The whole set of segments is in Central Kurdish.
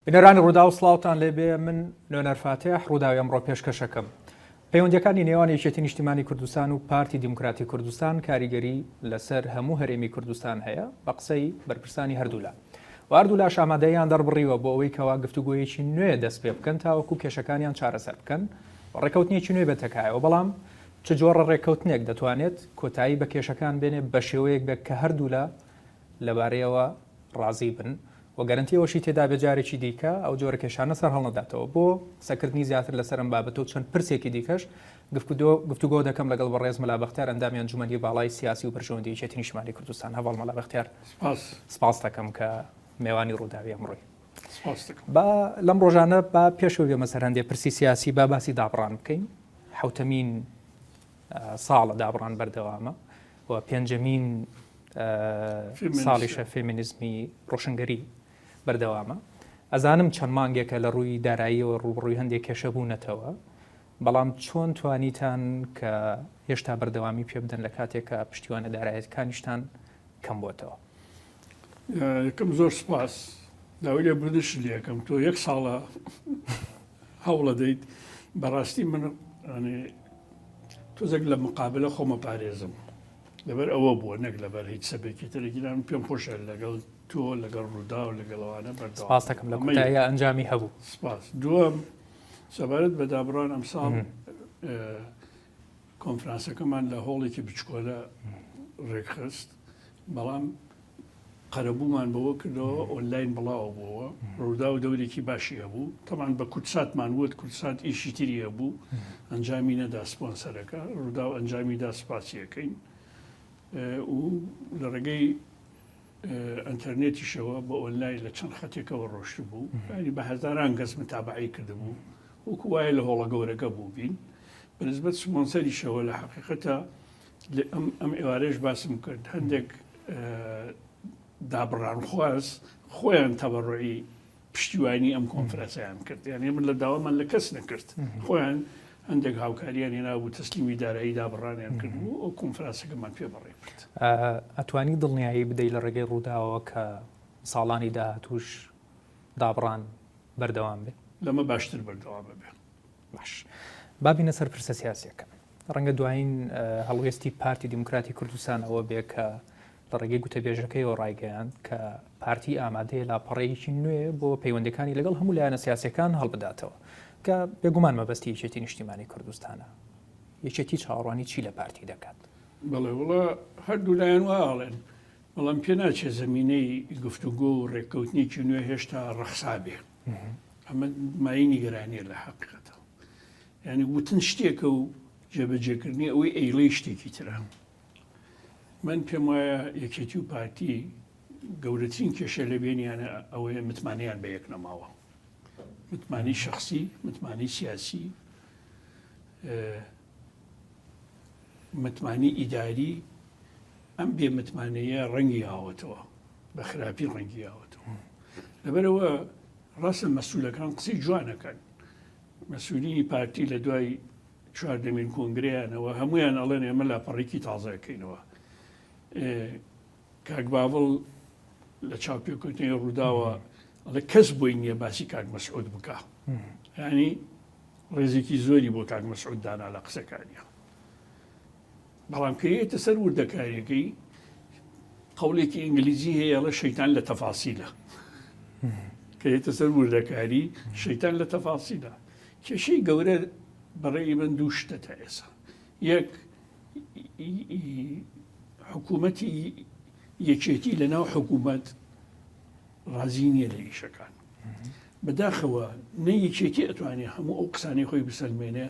بینەرانی ڕوودا و سڵاوتان لێبێ من نوێنەر فاتح ڕووداوی ئەمڕۆ پێشکەشەکەم. پەیوەندیەکانی نێوان یەکێتی نیشتیمانی کوردستان و پارتی دیموکراتی کوردستان کاریگەری لەسەر هەموو هەرێمی کوردستان هەیە بە قسەی بەرپرسانی هەردوولا. هەردوولاش ئامادەیان دەڕبڕیوە بۆ ئەوەی کەوا گفتوگۆیەکی نوێ دەست پێ بکەن تاوەکو کێشەکانیان چارەسەر بکەن ڕێکەوتنیەکی نوێ بەتەکایەوە، بەڵام چ جۆرە ڕێکەوتنێک دەتوانێت کۆتایی بە کێشەکان بێنێ بە شێوەیەک بێت کە هەردوولا لەبارەیەوە ڕازی بن و گەرنتیەوەشی تێدا بێجارێکی دیکە ئەو جۆرە کێشانە سەر هەڵنەداتەوە. بۆ سەکردنی زیاتر لەسەرم بابەتەوە چەند پرسێکی دیکەش گفتوگۆ دەکەم لەگەڵ بەڕێز مەلا بەختیار ئەندامی ئەنجومەنی باڵای سیاسی و پەرژەوەندی یەکێتی نیشتیمانی کوردستان. هەواڵ مەلا بەختیار، سپاس دەکەم کە میێوانی ڕووداوی ئەمڕۆی. لەم ڕۆژانە با پێشەوە بێمە سەر هەندێک پرسی سیاسی با باسی دابڕان بکەین. حوتەمین ساڵە دابڕان بەردەوامە و پێنجەمین ساڵیشە فێمینیزمی ڕۆشنگەری بەردەوامە. ئەزانم چەند مانگێکە لە ڕووی داراییەوە ڕوبڕووی هەندێک کێشە بوونەتەوە، بەڵام چۆن توانیتان کە هێشتا بەردەوامی پێ بدەن لە کاتێکە پشتیوانە دارایەتەکانیشتان کەم بووەتەوە؟ یەکەم زۆر سپاس داوای لێ بردش لێکم تۆ یەک ساڵە هەوڵە دەیت. بەڕاستی من تۆزێک لە مقابلە خۆمە پارێزم لەبەر ئەوە بووە نەک لەبەر هیچ سەبێکی ترێکیدان پێم خۆشە لەگەڵ تۆ لەگەڵ ڕوودا و لەگەڵەوانە بەردەوام. سپاس دەکەم لە کۆتاییە ئەنجامی هەبوو. سپاس. دووەم سەبارەت بە دابڕان ئەمساڵ کۆنفرانسەکەمان لە هۆڵێکی بچکۆلە ڕێکخست، بەڵام قەرەبوومان بەوە کردەوە ئۆنلاین بڵاو بووە. ڕوودا و دەورێکی باشی هەبوو، تەمان بە کورساتمان وت کورسات ئیشی تری هەبوو، ئەنجامی نەدا سپۆنسەرەکە ڕوودا و ئەنجامیدا سپاسیەکەین و لە ڕێگەی ئەنتەرنێتیشەوە بە ئۆنلاین لە چەند خەتێکەوە ڕۆشت بوو، ینی بە هەزاران گەز متابعی کردبوو وەکو وایە لە هۆڵە گەورەکە بوو بین. بەنسبەت سپۆنسەریشەوە لە حەقیقەتە ئەم ئێوارەش باسم کرد هەندێک دابڕان خواست خۆیان تەبەڕۆیی پشتیوانی ئەم کۆنفرانسیان کرد، یعنی من لە داوامان لە کەس نەکرد، خۆیان هەندێک هاوکاریان هێنابوو تەسلیمی دارایی دابڕانیان کرد و ئەو کۆنفرانسەکەمان پێ بەڕێ کرد. ئەتوانی دڵنیایی بدەیت لە ڕێگەی ڕووداوە کە ساڵانی داهاتووش دابڕان بەردەوام بێت؟ لەمە باشتر بەردەوامە بێت. باش، بابینە سەر پرسە سیاسیەکە. ڕەنگە دوایین هەڵوێستی پارتی دیموکراتی کوردستان ئەوە بێ کە لە ڕێگەی گوتەبێژەکەیەوە ڕایگەیاند کە پارتی ئامادەیە لاپەڕەیەکی نوێ بۆ پەیوەندەکانی لەگەڵ هەموو لایەنە سیاسیەکان هەڵبداتەوە کە بێگومان مەبەستی یەکێتی نیشتیمانی کوردستانە. یەکێتی چاوەڕوانی چی لە پارتی دەکات؟ بەڵێ وڵا هەردوو لایەن واڵێن، بەڵام پێ ناچێ زەمینەی گفتوگۆ و ڕێککەوتنیی نوێ هێشتا ڕەخسا بێ. ئەمە ماینی گەرانیە لە حەقیقەتە، یعنی وتن شتێکە و جێبەجێکردنی ئەوەی ئەیڵەی شتێکی ترە. من پێم وایە یەکێتی و پارتی گەورەترین کێشە لە بینیانە ئەوەیە متمانیان بە یەک نەماوە، متمانی شخصی، متمانی سیاسی، متمانی ئیداری. ئەم بێ متمانەیە ڕەنگی هاوەتەوە، بە خراپی ڕەنگی هاوەتەوە. لەبەرەوە ڕاستە مەسئولەکان قسەی جوانەکەن. مەسئولینی پارتی لە دوای چواردەمین کۆنگرەیانەوە هەمویان ئەڵێن ئێمە لاپەڕێکی تازەکەینەوە. کاک باوڵ لە چاوپێکوتنی ڕووداوە ئەڵێ کەس بۆی نییە باسی کاک مەسعود بکە، ینی ڕێزێکی زۆری بۆ کاک مەسعود دانا لە قسەکانیە. بەڵام کەیەتە سەر وردەکاریەکەی قەولێکی ئینگلیزی هەیە لە شەیتان لە تەفاسیلە، کەیەتە سەر وردەکاری شەیتان لە تەفاسیلە. کێشەی گەورە بەڕێی من دوو شتە تا ئێستا. یەک حکوومەتی یەکێتی لەناو حکوومەت ڕازی نییە لە ئیشەکان، بەداخەوە نە یەکێتی ئەتوانێت هەموو ئەو قسانی خۆی بسەلمێنێ،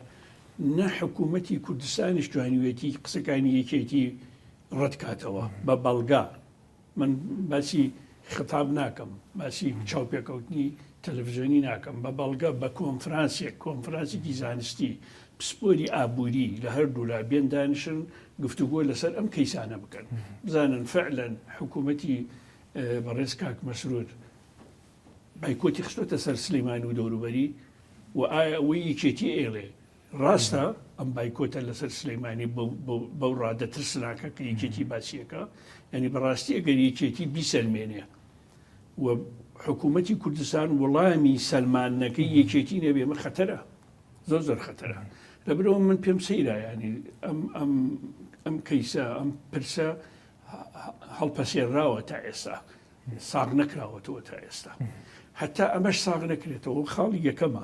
نە حکوومەتی کوردستانیش توانیوێتی قسەکانی یەکێتی ڕەت کاتەوە بە بەڵگا. من باسی خطاب ناکەم، باسی چاوپێکەوتنی تەلەڤیزیۆنی ناکەم، بە بەڵگە بە کۆنفرانسێکی زانستی پسپۆری ئابووری لە هەردوو لا بێن دانیشن گفتوگۆ لەسەر ئەم کەیسانە بکەن، بزانن فعلەن حکوومەتی بەڕێز کاک مەسعود بایکۆتی خستۆتە سەر سلەیمانی و دەوروبەری و ئایا ئەوەی یەکێتی ئێڵێ ڕاستە ئەم بایکۆتە لەسەر سلەیمانی بەو ڕادەترسناکە کە یەکێتی باسیەکە، ینی بەڕاستی ئەگەر یەکێتی بیسەلمێنێ و حکوومەتی کوردستان وەڵامی سەلمانەکەی یەکێتی نەبێ مە خەتەرە زۆر خەتەرە لەبرەوە من پێم سەیرە ینی ئەم کەیسە ئەم پرسە هەڵپەسێنراوە تا ئێستا ساغ نەکراوەتەوە تا ئێستا هەتا ئەمەش ساغ نەکرێتەوە خاڵی یەکەمە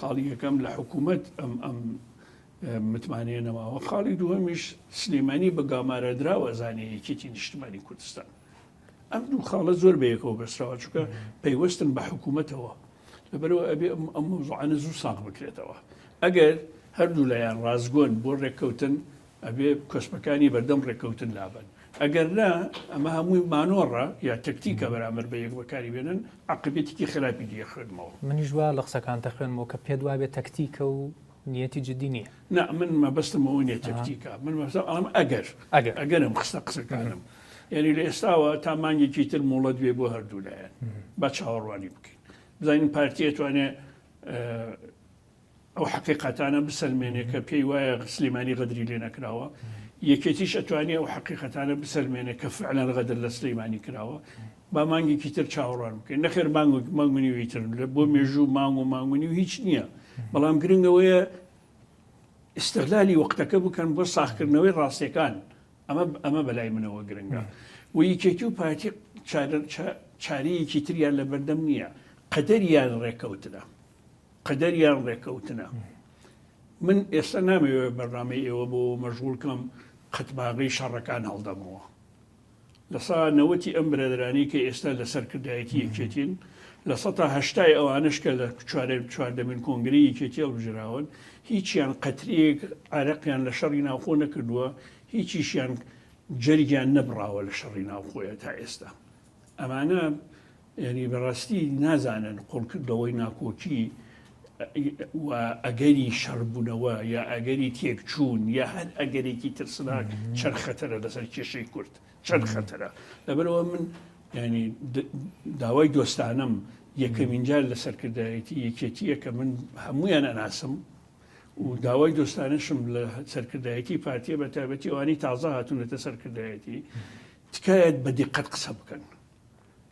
خاڵی یەکەم لە حکوومەت ئەم متمانێنەوەەوە خاڵی دووەمیش سلێمانی بە گامارەدراوە زانەیەکێتی نیشتمانی کوردستان ئەم دوو خاڵە زۆر بەیەکەوە بەستراوە چونکە پەیوەستن بە حکوومەتەوە لەبەرەوە ئەبێ ئەم موضوعانە زوو ساغ بکرێتەوە ئەگەر هەردوو لایەن ڕازگۆن بۆ ڕێککەوتن ئەبێ کۆسپەکانی بەردەم ڕێککەوتن لابن ئەگەر نا ئەمە هەمووی مانۆڕە یا تەکتیکە بەرامبەر بە یەک بەکاری بێنن عقبێتێکی خراپی دیە خوێنمەوە منیش وا لە قسەکانتە خوێنمەوە کە پێت وابێت تەکتیکە و نیەتی جددی نییە نا من مەبەستمەوە نیە تەکتیکە من ئەڵم ئەگەرم خستە قسەکانم یعنی لە ئێستاوە تا مانگێکی تر مۆڵەت بێ بۆ هەردوو لایەن با چاوەڕوانی بکەین بزانین پارتیە توانێ ئەو حقیقەتانە بسەلمێنێ کە پێی وایە سلێمانی غەدری لێ نەکراوە یەکێتیش ئەتوانێت ئەو حقیقەتانە بسەلمێنێ کە فعلەن غەدر لە سلێمانی کراوە با مانگێکی تر چاوەڕوان بکەین نەخێر مانگونی تر بۆ مێژوو مانگ و مانگونی و هیچ نییە بەڵام گرنگەوەیە ئستغلالی وەختەکە بکەن بۆ ساختکردنەوەی ڕاستیەکان ئەمە بەلای منەوە گرنگە و یەکێتی و پارتی چارەیەکی تریان لە بەردەم نییە قەدەریان ڕێکەوتنە من ئێستا نامەوێت بەڕامەی ئێوە بۆ مەژغوڵکەم قەتباغی شەڕەکان هەڵدەمەوە لە سانەوەتی ئەم برادرانی کە ئێستا لە سەرکردایەتی یەکێتین لە 1970 ئەوانش کە لە چواردەمین کۆنگری یەکێتی هەڵبژراون هیچیان قەترێک عارەقیان لە شەڕی ناوخۆ نەکردووە هیچیشیان جەرگیان نەبراوە لە شەڕی ناوخۆیە تا ئێستا ئەمانە یعنی بەڕاستی نازانن قوڵکردەوەی ناکۆکی و ئەگەری شەڕبوونەوە یا ئەگەری تێکچوون یا هەر ئەگەرێکی ترسناک چەند خەتەرە لەسەر کێشەی کورد چەند خەتەرە لەبەرەوە من ینی داوای دۆستانم یەکەمین جار لە سەرکردایەتی یەکێتیە کە من هەمویان ئەناسم و داوای دۆستانشم لە سەرکردایەتی پارتیە بە تایبەتی ئەوانی تازە هاتوونەتە سەرکردایەتی تکایەت بە دیقەت قسە بکەن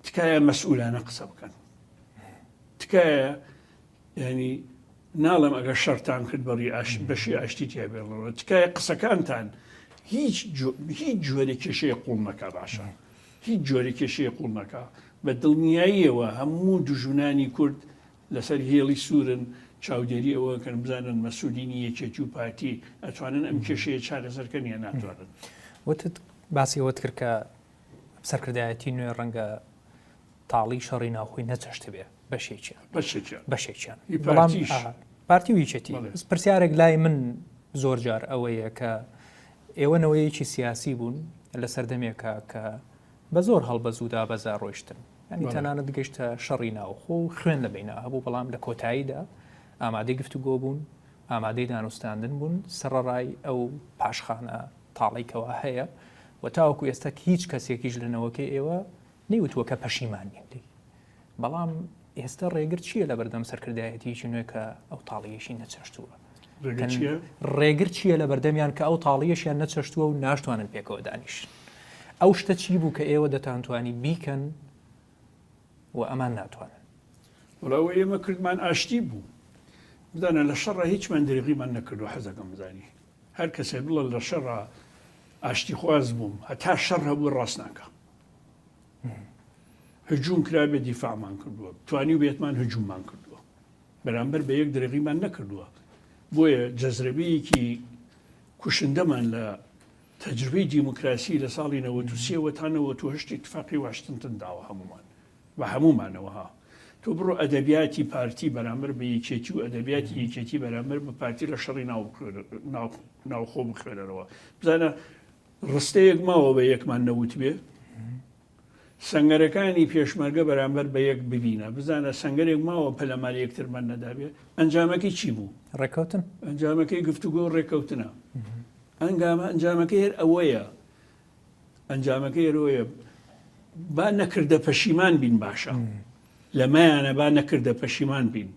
تکایە مەسئولانە قسە بکەن تکایە ینی ناڵم ئەگەر شەرتان کرد بەڕی بەشی ئاشتی تیا بێڵەوە تکایە قسەکانتان هیچ جۆرە کێشەیە قوڵ نەکا باشە هیچ جۆرە کێشەیە قوڵ نەکا بە دڵنیاییەوە هەموو دوژمنانی کورد لەسەر هێڵی سوورن چاودێری ئەوە کەن بزانن مەسئولینی یەکێتی و پارتی ئەتوانن ئەم کێشەیە چارەسەرکەن یا ناتوانن وتت باسی ئەوەت کرد کە سەرکردایەتی نوێ ڕەنگە تاڵی شەڕی ناوخۆی نەچەشت بێ بەشێکیان بەڵام پارتی و یەکێتی پرسیارێک لای من زۆر جار ئەوەیە کە ئێوەنەوەیەکی سیاسی بوون لە سەردەمێکە کە بە زۆر هەڵبەزوودا بەزار ڕۆیشتن ینی تەنانەت گەشتە شەڕی ناوخۆ و خوێن لەبینە هەبوو بەڵام لە کۆتاییدا ئامادەی گفتوگۆ بوون ئامادەی دانوستاندن بوون سەرڕای ئەو پاشخانە تاڵێکەوە هەیە و تاوەکو ئێستا هیچ کەسێکیش لەنەوەکەی ئێوە نەیوتووە کە پەشیمانین لی بەڵام ئێستا ڕێگر چییە لە بەردەم سەرکردایەتیی نوێ کە ئەو تاڵیەشی نەچەشتووە ڕێگر چییە لە بەردەمیان کە ئەو تاڵیەشیان نەچەشتووە و ناشتوانن پێکەوە دانیش ئەو شتە چی بوو کە ئێوە دەتانتوانی بیکەن و ئەمان ناتوانن وڵاوە ئێمە کردمان ئاشتی بوو بدانە لە شەڕە هیچمان دەریغیمان نەکردو حەزەکەم بزانی هەر کەسێ بڵە لە شەڕە ئاشتی خواز بووم هەتا شەڕ هەبوو ڕاست ناکە هجوم کرابێ دیفاعمان کردووە توانی و بێتمان هجوممان کردووە بەرامبەر بە یەک دەریغیمان نەکردووە بۆیە جەزرەبەیەکی کوشندەمان لە تەجربەی دیموکراسی لە ساڵی 93 تا 98 اتفاقی واشنگتن داوە هەمومان بە هەمومانەوەها تۆ بڕۆ ئەدەبیاتی پارتی بەرامبەر بە یەکێتی و ئەدەبیاتی یەکێتی بەرامبەر بە پارتی لە شەڕی ناوخۆ بخوێنەرەوە بزانە ڕستەیەک ماوە بە یەکمان نەوت بێ سەنگەرەکانی پێشمەرگە بەرامبەر بە یەک ببینە بزانە سەنگەرێک ماوە پەلەمال یەکترمان نەدابێ ئەنجامەکەی چی بوو ڕێکەوتن ئەنجامەکەی گفتوگۆ ڕێکەوتنە ئەنجامەکەی هەر ئەوەیە ئەنجامەکەی هەرۆیە با نەکردە پەشیمان بین باشە لەمایانە با نەکردە پەشیمان بین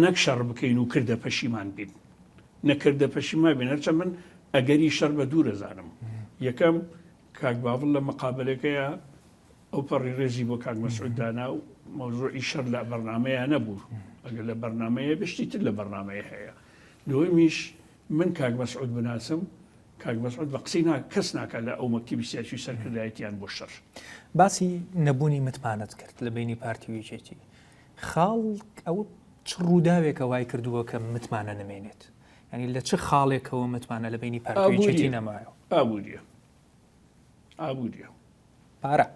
نەک شەڕ بکەین و کردە پەشیمان بین نەکردە پەشیمان بین هەرچە من ئەگەری شەڕ بە دوو دەزانم یەکەم کاک باوڵ لە مەقابلەکەیە ئەو پەڕی ڕێزی بۆ کاک مەسعود دانا و مەوزوعی شەر لە بەرنمەیە نەبوو ئەگەر لە بەرنمەیە بشتی تر لە بەرنمەیە هەیە دومیش من کاک مەسعود بناسم کاک مەسعود بە قسەی کەس ناکات لە ئەو مەکتتیبی سیاسی سەرکردایەتیان بۆ شەر باسی نەبوونی متمانەت کرد لە بینی پارتی و یەکێتی خاڵ ئەو چ ڕووداوێکە وای کردووە کە متمانە نمێنێت ینی لە چه خاڵێکەوە متمانە لە بینی پارتی و یەکێتی نەمایەوە ئابووریە پارە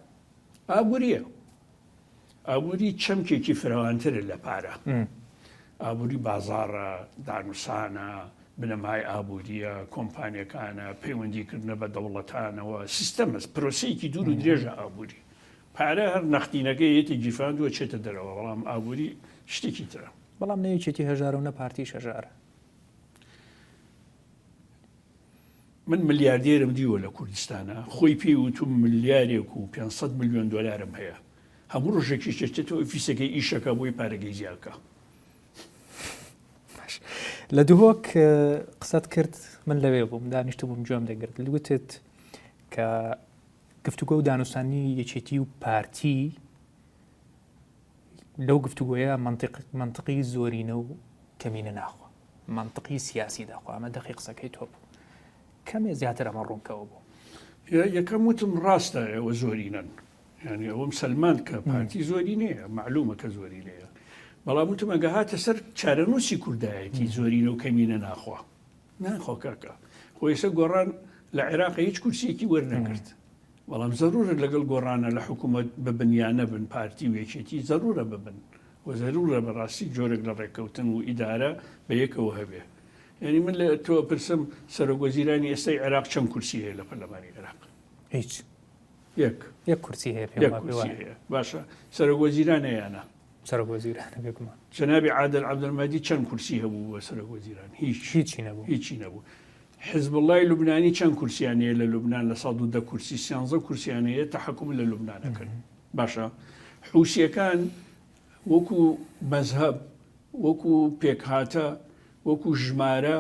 ئابووری چەمکێکی فراوانترە لە پارە ئابووری بازاڕە دانووسانە بنەمای ئابووریە کۆمپانیەکانە پەیوەندیکردنە بە دەوڵەتانەوە سیستەمە پرۆسەیەکی دوور و درێژە ئابووری پارە هەر نەختینەکەی یەتی گیرفاندووە چێتە دەرەوە بەڵام ئابووری شتێکی ترە بەڵام نەیەکێتی هەژارە و نە پارتی شەژارە من ملیاردێرم دیوە لە کوردستانە خۆی پێی وتم ملیارێک و 500 میلیۆن دلارم هەیە هەموو ڕۆژێکی شێتێتەوە ئۆفیسەکەی ئیشەکە بۆی پارەگەی زیاکە لە دووەک قسەت کرد من لەوێ بووم دانیشتە بووم جوام دەگرت لوتت کە گفتوگۆ و دانووسانی یەکێتی و پارتی لەو گفتوگۆیە منطقی زۆرینە و کەمینە ناخوا منطقی سیاسی داخوا ئەمە دەقی قسەکەی تۆ بوو کەمێ زیاتر ئەمە ڕوونکەوە بوو یەکەم وتم ڕاستە ئەوە زۆرینەن ینی ئەوەم سلمان کە پارتی زۆری نییە معلومە کە زۆری لەیە بەڵام وتم ئەگە هاتە سەر چارەنووسی کوردایەتی زۆرینە و کەمینە ناخوا ناخۆ کاکە خۆی ئێستا گۆڕان لە عێراقی هیچ کورسیەکی وەرنەگرت بەڵام زەرورە لەگەڵ گۆڕانە لە حکوومەت ببنیانە بن پارتی و یەکێتی زەرورە ببن و زەرورە بەڕاستی جۆرێک لە ڕێککەوتن و ئیدارە بە یەکەوە هەبێ یعنی من لە تۆ پرسم سەرۆکوەزیرانی ئێستای عێراق چەند کورسی هەیە لە پەرلەمانی عێراق هیچ یەک کورسی هەیە هەیە باشە سەرۆکوەزیرانەیانە سەرۆکوەزیرانە بێگومان جەنابی عادل عەبدولمەجید چەند کورسی هەبوو بە سەرۆکوەزیران هیچی نەبوو حزب الله لوبنانی چەند کورسیانەیە لە لوبنان لە 110 کورسی 13 کورسیانەیە تەحەکوم لە لوبنانەکەن باشە حوسیەکان وەکو مەزهەب وەکو پێکهاتە وەکو ژمارە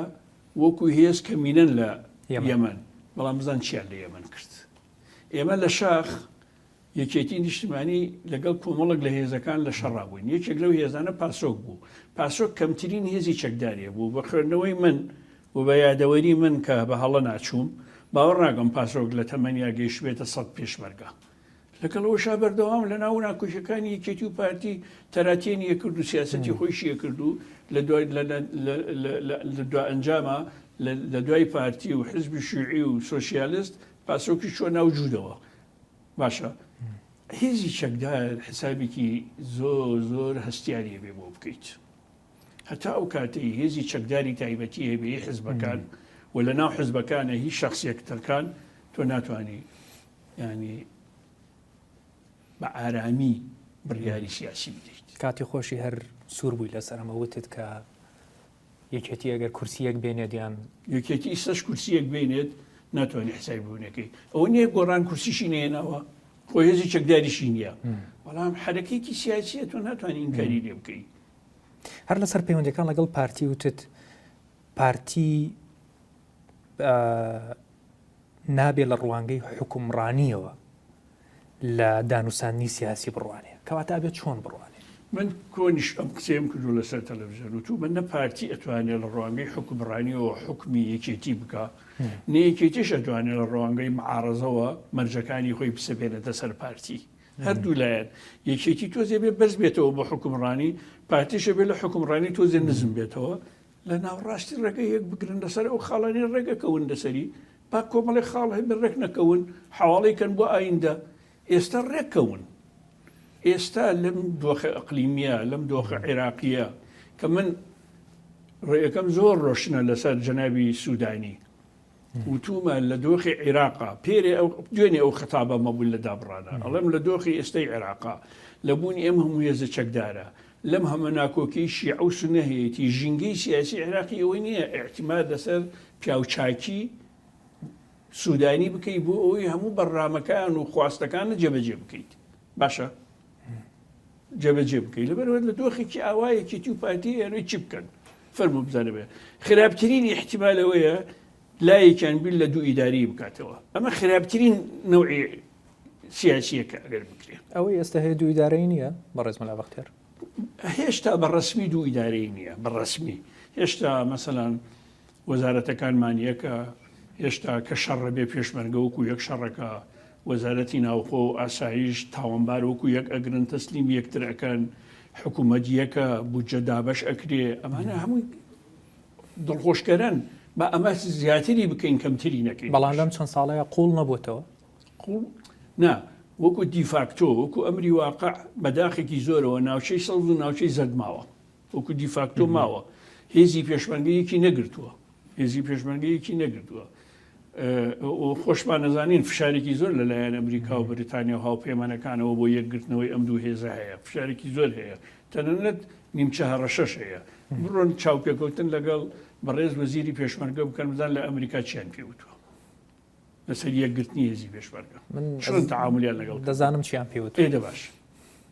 وەکو هێز کەمینەن لە یەمەن بەڵام بزان چیان لە یەمەن کرد ئێمە لە شاخ یەکێتی نیشتیمانی لەگەڵ کۆمەڵک لە هێزەکان لە شەڕابووین یەکێک لەو هێزانە پاسۆک بوو پاسۆک کەمترین هێزی چەکداریە بوو بە خوێندنەوەی من و بە یادەوەری من کە بە هەڵە ناچووم باوەڕ ناگەم پاسۆک لە تەمەنیا گەیشتبێتە 100 پێشمەرگە لەگەڵەوە بەردەوام لە ناو ناکۆشەکانی یەکێتی و پارتی تەراتێنیە کرد و سیاسەتی خۆیشیە کرد و لە دوای ئەنجامە لە دوای پارتی و حزبی شیوعی و سۆسیالیست پاسۆکی چۆ ناو جوودەوە باشە هێزی چەکدار حسابێکی زۆر هەستیاریە بێ بۆ بکەیت هەتا ئەو کاتەی هێزی چەکداری تایبەتی هەیە بە حزبەکان و لە ناو حزبەکانە هیچ شخصیەک تەرکان تۆ ناتوانانی ینی بە ئارامی بڕیاری سیاسی بدەیت کاتی خۆشی هەر سوور بووی لەسەرمە وتت کە یەکێتی ئەگەر کورسیەک بێنێت یان یەکێتی ئێستاش کورسیەک بێنێت ناتوانانی حسابی بوونەکەی ئەوە نییە گۆڕان کورسیشی نێنەوە خۆی هێزی چەکداریشی نییە بەڵام حرەکەیەکی سیاسیە تۆ ناتوانانی ئینکاری لێ بکەیت هەر لەسەر پەیوەندیەکان لەگەڵ پارتی وتت پارتی نابێ لە ڕوانگەی حکومڕانیەوە لە دانووسانی سیاسی بڕوانێ کەواتە بێت چۆن بڕوانێ من کۆنیش ئەم قسەیەم کردو لەسەر تەلەڤیزیۆن و تو من نە پارتی ئەتوانێت لە ڕوانگەی حکومڕانیەوە حکمی یەکێتی بکە نەیەکێتیش ئەتوانێت لە ڕوانگەی معارەزەوە مەرجەکانی خۆی بسەبێنێتە سەر پارتی هەردوو لایەن یەکێتی تۆزێ بێ بەرز بێتەوە بۆ حکومڕانی پارتیشە بێ لە حکومڕانی تۆزێ نزم بێتەوە لە ناوڕاستی ڕێگە یەک بگرن لەسەر ئەو خاڵانی ڕێگەکەون لەسەری با کۆمەڵی خاڵ هەبێ ڕێک نەکەون حواڵەیکەن بۆ ئایندە ئێستا ڕێککەون ئێستا لەم دۆخە ئەقلیمیە لەم دۆخە عێراقیە کە من ڕێیەکەم زۆر ڕۆشنە لەسەر جەنابی سوودانی وتومە لە دۆخی عێراقا پێرێ دوێنێ ئەو خەتابە مەبوو لە دابڕانە ئەڵێم لە دۆخی ئێستای عێراقا لە بوونی ئەم هەموو هێزە چەکدارە لەم هەمە ناکۆکەی شیعە و سونە هەیەی ژینگەی سیاسی عێراقی ئەوەی نییە ئێحتیماد لەسەر پیاوچاکی سوودانی بکەیت بۆ ئەوەی هەموو بەڕامەکان و خواستەکانە جێبەجێ بکەیت باشە جێبەجێ بکەیت لەبەرەوە لە دۆخێکی ئاوایەکێتی و پارتی ئەوەی چی بکەن فەرموو بزانە بێ خراپترینی احتیمالەوەیە لایەکیان بیل لە دوو ئیداری بکاتەوە ئەمە خراپترین نەوعی سیاسیەکە ئەگەر بکرێت. ئەوەی ئێستا هەیە دوو ئیدارەی نییە بەڕێز مەلا بەختیار؟ هێشتا بەڕسمی دوو ئیدارەی نییە بەڕسمی. هێشتا مەسەلەن وەزارەتەکانمان یەکە، هێشتا کە شەڕە بێ پێشمەرگە وەکو یەک شەڕەکە، وەزارەتی ناوخۆ و ئاسایش تاوانبار وەکو یەک ئەگرن تەسلیم یەکتر ئەەکەن، حکوومەت یەکە بودجە دابەش ئەکرێ. ئەمانە هەمووی دڵخۆشکەرن بە ئەمە زیاتری بکەین کەمتری نەکەین. بەڵام لەم چەند ساڵەیە قوڵ نەبووتەوە. نا وەکو دیفاکتۆ وەکو ئەمری واقع بەداخێکی زۆرەوە ناوچەی سەڵ و ناوچەی زەد ماوە، وەکو دیفاکتۆ ماوە. هێزی پێشمەرگەیەکی نەگرتووە، هێزی پێشمەرگەیەکی نەگرتووە. خۆشمان نەزانین فشارێکی زۆر لەلایەن ئەمریکا و بریتانیا و هاوپەیمانەکانەوە بۆ یەکگرتنەوەی ئەم دوو هێزە هەیە، فشارێکی زۆر هەیە، تەنانەت نیمچە هەڕەشەش هەیە. بڕۆن چاوپێکەوتن لەگەڵ بەڕێز وەزیری پێشمەرگە بکەن بزان لە ئەمریکا چیان پێوتوە لەسەر یەکگرتنی هێزی پێشمەرگە، چۆن تەعاملیان لەگەڵ دەزانم چیان پێوت. ئێدە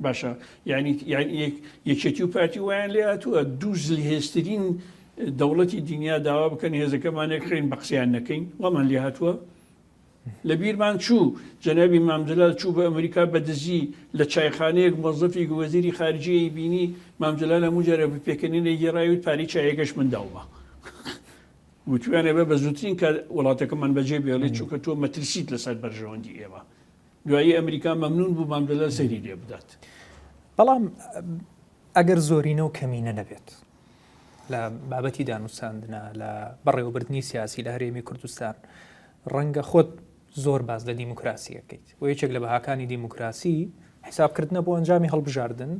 باشە یعنی یەکێتی و پارتی وایان لێ هاتووە دوو زلهێزترین دەوڵەتی دنیا داوا بکەن هێزەکەمانێک خێن بە قسەیان نەکەین، وەمان لێ هاتووە. لە بیرمان چوو جەنابی مامجلال چوو بە ئەمریکا بەدزی لە چایخانەیەک مۆزەفی وەزیری خارجیەی بینی مامجلال هەموو جارە بە پێکەنینە گێڕاوی پاری چایەکەش منداومە وتویانێ بە زووترین کە وڵاتەکەمان بەجێ بێڵێ چووکە تۆ مەترسیت لەسەر بەرژەوەندی ئێمە. دوایی ئەمریکا مەمنون بوو مامجلال سەیری لێ بدات. بەڵام ئەگەر زۆرینە و کەمینە نەبێت لە بابەتی دانووساندنە لە بەڕێوەبردننی سیاسی لە هەرێمی کوردستان، ڕەنگە خۆت زۆر باز لە دیموکراسی ئەەکەیت و یەکێک لە بەهاکانی دیموکراسی حیسابکردنە بۆ ئەنجامی هەڵبژاردن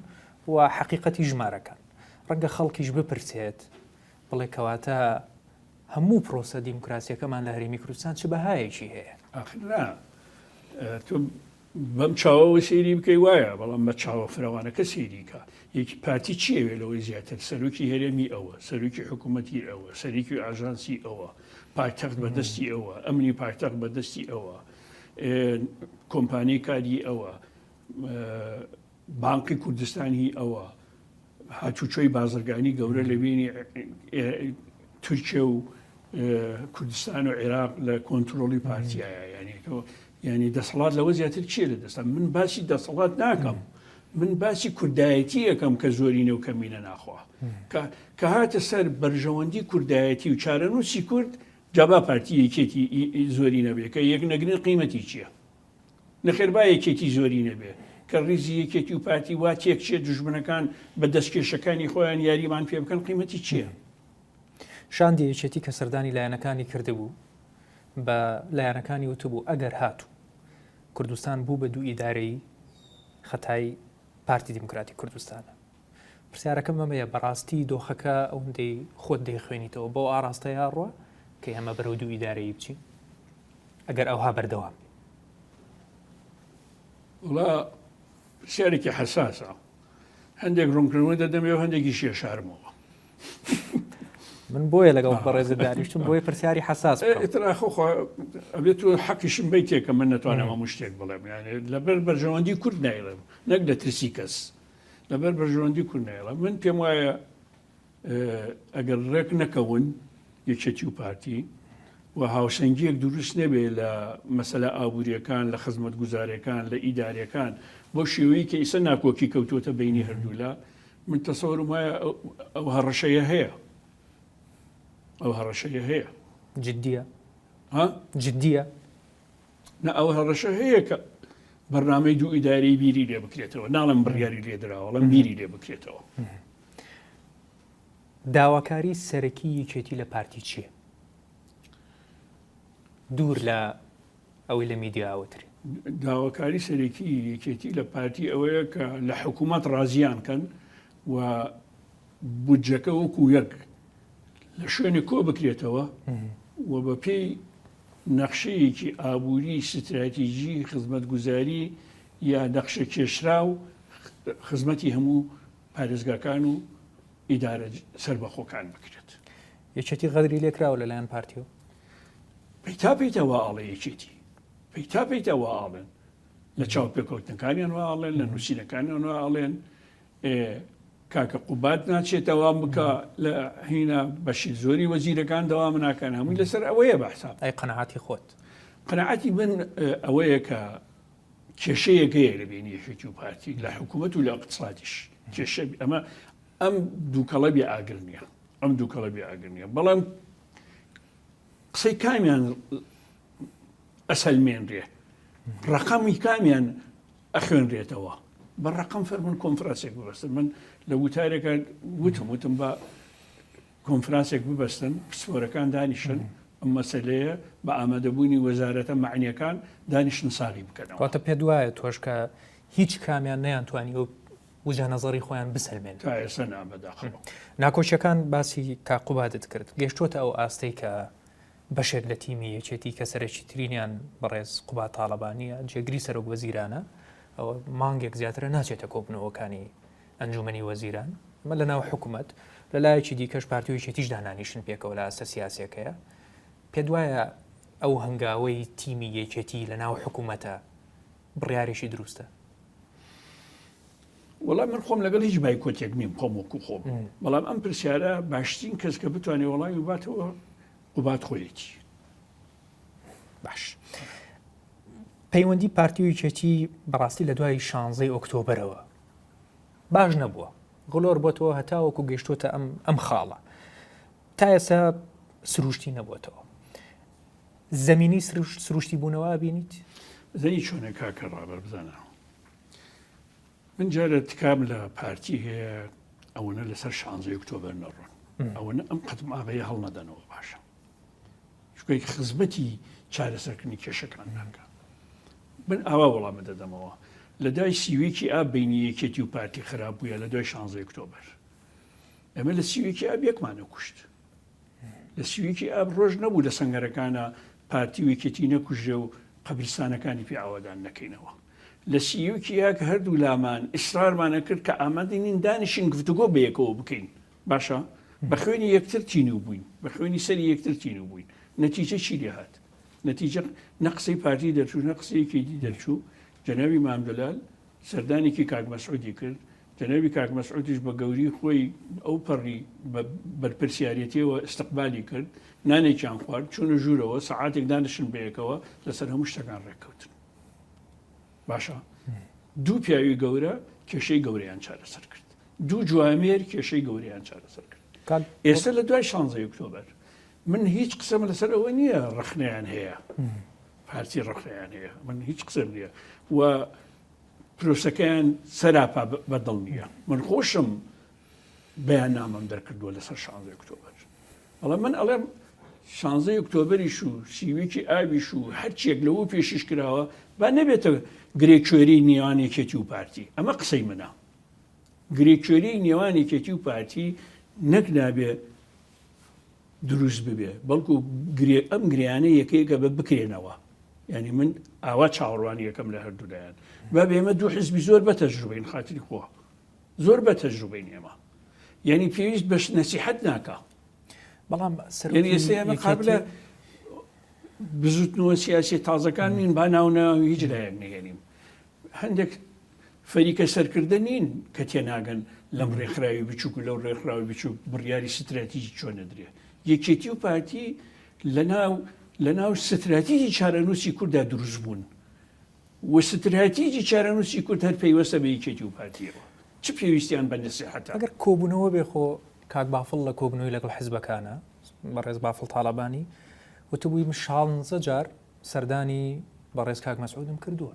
و حەقیقەتی ژمارەکان. ڕەنگە خەڵکیش بپرسێت بڵێ کەواتە هەموو پرۆسە دیموکراسیەکەمان لە هەرێمی کوردستان چ بەهایەکی هەیە؟ تۆ بەم چاوەوە سێری بکەی وایە، بەڵام بە چاوە فراوانەکە سێریکە. یەکی پارتی چیەوێ لەوەی زیاتر؟ سەرۆکی هەرێمی ئەوە، سەرۆکی حکوومەتی ئەوە، سەرۆکی ئاژانسی ئەوە، پایتەخت بەدەستی ئەوە، ئەمنی پایتەخت بەدەستی ئەوە، کۆمپانیای کاری ئەوە، بانقی کوردستانی ئەوە، هاتوچۆی بازرگانی گەورە لە بینی تورکیا و کوردستان و عێراق لە کۆنتترۆلی پارتیایە. ینی دەسەڵات لەوە زیاتر چیە لە دەستان؟ من باسی دەسەڵات ناکەم، من باسی کوردایەتی یەکەم کە زۆرینە و کەمینە ناخوا کە هاتە سەر بەرژەوەندی کوردایەتی و چارەنووسی کورد جابا پارتی یەکێتی زۆری نەبێ کە یەک نەگرن قیمەتی چییە؟ نەخێر با یەکێتی زۆری نەبێ کە ڕیزی یەکێتی و پارتی وا تێکچێت دژمنەکان بە دەستکێشەکانی خۆیان یاریمان پێ بکەن قیمەتی چییە؟ شاندی یەکێتی کە سەردانی لایەنەکانی کردبوو بە لایەنەکانی وتبوو ئەگەر هاتوو کوردستان بوو بە دوو ئیدارەی خەتای پارتی دیموکراتی کوردستانە. پرسیارەکەم ئەمەیە بەڕاستی دۆخەکە ئەوەندەی خۆت دەیخوێنیتەوە بۆ ئاراستەیە ڕوە کە ئێمە بەرەو دوو ئیدارەی بچین ئەگەر ئەوها بەردەوام؟ وڵا پرسیارێکی حەساسە، هەندێک ڕوونکردنەوە دەدەمێ و هەندێکی شێشارمەوە. من بۆیە لەگەڵ بەڕێزە دانیشتم بۆی پرسیاری حەساس ئەبێت و حەقیشم بیت تێکە من ناتوانم هەموو شتێک بڵێم، لەبەر بەرژەوەندی کورد نایڵێم نەک لە ترسی کەس، لەبەر بەرژەوەندی کورد نایڵێم. من پێم وایە ئەگەر ڕێک نەکەون یەکێتی و پارتی و هاوسەنگیەک دروست نەبێ لە مەسەلە ئابوووریەکان، لە خزمەت گوزارەکان، لە ئیدارەکان بۆ شێوەیە کە ئیسە ناکۆکی کەوتوتە بینی هەردوولا، من تەسەوڕم وایە ئەو هەڕەشەیە هەیە، ئەو هەڕەشەیە هەیە. جددیە؟ جددیە؟ نە ئەو هەڕەشە هەیە کە بەرنامەی دوو ئیدارەی بیری لێ بکرێتەوە، ناڵم بڕیاری لێدراوە، لەم بیری لێ بکرێتەوە. داواکاری سەرەکی یەکێتی لە پارتی چییە؟ دوور لە ئەوەی لە میدیاوەتر. داواکاری سەرەکی یەکێتی لە پارتی ئەوەیە کە لە حکوومەت ڕازیان کەن و بودجەکە وەکو یەک لە شوێنی کۆ بکرێتەوە و بە پێی نەخشەیەکی ئابووری ستراتیژی خزمەت گوزاری یا نەخشە کێشرا و خزمەتی هەموو پارێزگاکان و ئیدارە سەربەخۆکان بکرێت. یەکێتی غەدری لێکراوە لەلایەن پارتیۆ؟ پەیتا پێیتەوە ئاڵێ یەکێتی، پەیتا پێیتەوە ئاڵێن، لە چاو پێکەوتنەکانیان وا ئاڵێن، لە نووسینەکانیان وا ئاڵێن کاکە قوبات ناچێت دەوام بکە لە هینە بەشی زۆری وەزیرەکان دەوام ناکەن، هەمووی لەسەر ئەوەیە بەحساب. ئەی قەنەعاتی خۆت؟ قەنەعاتی من ئەوەیە کە کێشەیەکەیە لە بینی یەکێتی و پارتی لە حکوومەت و لە اقتصادیش کێشە ئەمە ئەم دووکەڵە بێ ئاگر نییە ئەم دووکەڵە بێ ئاگر نییە بەڵام قسەی کامیان ئەسەلمێنرێ ڕقەمی کامیان ئەخوێنرێتەوە بە ڕقم فەرمون کۆنفرانسێک ببەستن من لە وتارێکە وتم بە کۆنفرانسێک ببەستن پسپۆرەکان دانیشن ئەم مەسەلەیە بە ئامادەبوونی وەزارەتە معنیەکان دانیشتن ساغی بکەنەوە واتە پێ دوایە تۆش کە هیچ کامیان نەیانتوانی ئەو وجە نەزەری خۆیان بسەلمێن تا ئێستا نابەداخەوە ناکۆچەکان باسی کاقوبادت کرد گەشتۆتە ئەو ئاستەی کە بەشێک لە تیمی یەکێتی کە سەرەکی ترینیان بەڕێز قوبات تاڵەبانیە جێگری سەرۆک وەزیرانە ئەوە مانگێک زیاترە ناچێتە کۆبنەوەکانی ئەنجومەنی وەزیران ئەمە لە ناو حکوومەت لە لایەکی دیکەش پارتی یەکێتیش دانانیشن پێکەوە لە ئاستە سیاسیەکەیە پێ دوایە ئەو هەنگاوەی تیمی یەکێتی لە ناو حکوومەتە بڕیارێکی دروستە وەڵام من خۆم لەگەڵ هیچ بایکۆتێک نیم خۆم وەکو خۆم بەڵام ئەم پرسیارە باشترین کەس کە بتوانێت وەڵامی باتەوە قوبات خۆیەتی باش پەیوەندی پارتی و یەکێتی بەڕاستی لە دوای 16 ئۆکتۆبرەوە باش نەبووە گڵۆر بۆتەوە هەتاوەکو گەیشتۆتە ئەم خاڵە تا ئێستا سروشتی نەبووەتەوە زەمینی سروشتی بوونەوە بینیت زەنی چۆنە کاکە ڕابەر بزانە من جارە تکام لە پارتی هەیە ئەوەنە لەسەر 16 ئۆکتۆبر نەڕۆن ئەوەنە ئەم قەتم ئاغەیە هەڵ نەدەنەوە باشە چکۆی خزمەتی چارەسەرکردنی کێشەکان ناکە من ئاوا وەڵامە دەدەمەوە لە دوای سیوێکی ئاب بینی یەکێتی و پارتی خراپ بووە لە دوای 16 ئۆکتۆبر ئەمە لە سیوێکی ئاب یەکمانە کوشت لە سیوێکی ئاب ڕۆژ نەبوو لە سەنگەرەکانە پارتی و یەکێتی نەکوژێ و قەبرستانەکانی پێ ئاوادان نەکەینەوە لە سیوێکی یاکە هەردوو لامان ئیسرارمانە کرد کە ئامادەین دانیشین گفتوگۆ بەیەکەوە بکەین باشە بە خوێنی یەکتر تین و بووین بە خوێنی سەری یەکتر تین و بووین نەتیجە چی لێ هات نەتیجە نەقسەی پارتی دەرچوو نەقسەیەکی دەرچوو جەنابی مامدەلال سەردانێکی کاک مەسعودی کرد جەنابی کاک مەسعودیش بە گەوری خۆی ئەو پەڕی بەرپرسیارەتیەوە استقبالی کرد نانێکیان خوارد چوونە ژوورەوە سەعاتێک دانیشن بەیەکەوە لەسەر هەموو شتەکان ڕێککەوتن باشە دوو پیاوی گەورە کێشەی گەورەیان چارەسەر کرد دوو جوامێر کێشەی گەورەیان چارەسەر کرد ئێستا لە دوای 16 ئۆکتۆبر من هیچ قسەم لەسەر ئەوە نییە ڕخنیان هەیە پارتی ڕخنیان هەیە من هیچ قسەم نییە و پرۆسەکەیان سەراپا بەدڵ نییە من خۆشم بەیان نامەم دەرکردووە لەسەر 16 ئۆکتۆبر بەڵام من ئەڵێم 16 ئۆکتۆبریش و سیوێکی ئاویش و هەرچێک لەوە پێشش کراوە با نەبێتە گرێکوێری نێوانێکێتی و پارتی ئەمە قسەی منە گرێکوێری نێوانێکێتی و پارتی نەک نابێ دروست ببێ بەڵکو ئەم گریانە یەکەیەکە بە بکرێنەوە یعنی من ئاوا چاوەڕوانی یەکەم لە هەردوولایەن با بێمە دوو حزبی زۆر بە تەجروبەین خاتری خۆ زۆر بە تەجروبەین ئێمە یعنی پێویست بەش نەسیحەت ناکە بەڵام ئێستا ئێمە قابلە بزوتنەوە سیاسی تازەکان نین با ناوناوی هیچ لایەک نەگەنیم هەندێک فەریکە سەرکردە نین کە تێناگەن لەم ڕێکخراوی بچووک و لەو ڕێکخراوی بچووک بڕیاری ستراتیژی چۆنە درێ یەکێتی و پارتی لە ناو ستراتیژی چارەنووسی کووردا دروست بوون و ستراتیژی چارەنووسی کورد هەر پەیوەستە بە یەکێتی و پارتیەوە چ پێویستیان بە نەسیحەتە ئەگەر کۆبوونەوە بێ خۆ کاک بافڵ لە کۆبنەوەی لەگەڵ حیزبەکانە بەڕێز بافڵ تاڵەبانی وتبووی من 16 جار سەردانی بەڕێز کاک مەسعودم کردووە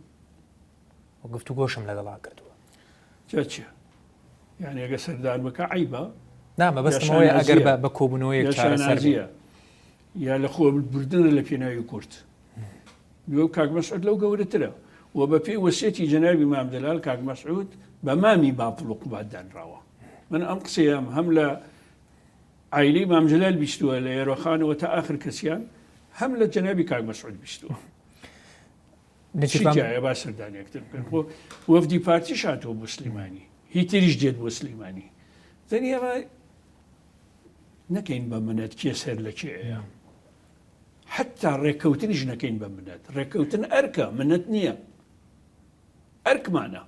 و گفتوگۆشم لەگەڵا کردووە چیە یعنی ئەگە سەردان بکە عیبە نامە بەستمەوەی ئەگەر بە کۆبوونەوەیەک چارەسەرە یا لە خۆ بردنە لە پێناوی کورد بۆ کاک مەسعود لەو گەورەترە و بە پێی وەسیەتی جەنابی مامدەلال کاک مەسعود بە مامی باپڵ و قوبات دانراوە من ئەم قسەیەم هەم لە عایلەی مامجلال بیستووە لە ئێرۆخانەوە تا ئاخر کەسیان هەم لە جەنابی کاک مەسعود بیستووە چیجایە با سەردانێکتر بکەن خۆ وەفدی پارتی شاتەوە بۆ سلێمانی هیچ تریش دێت بۆ سلێمانی زەنی ئەمە نەکەین بە منەت کێ سەر لە کێیە حتا ڕێککەوتنیش نەکەین بە منەت ڕێککەوتن ئەرکە منەت نییە ئەرکمانە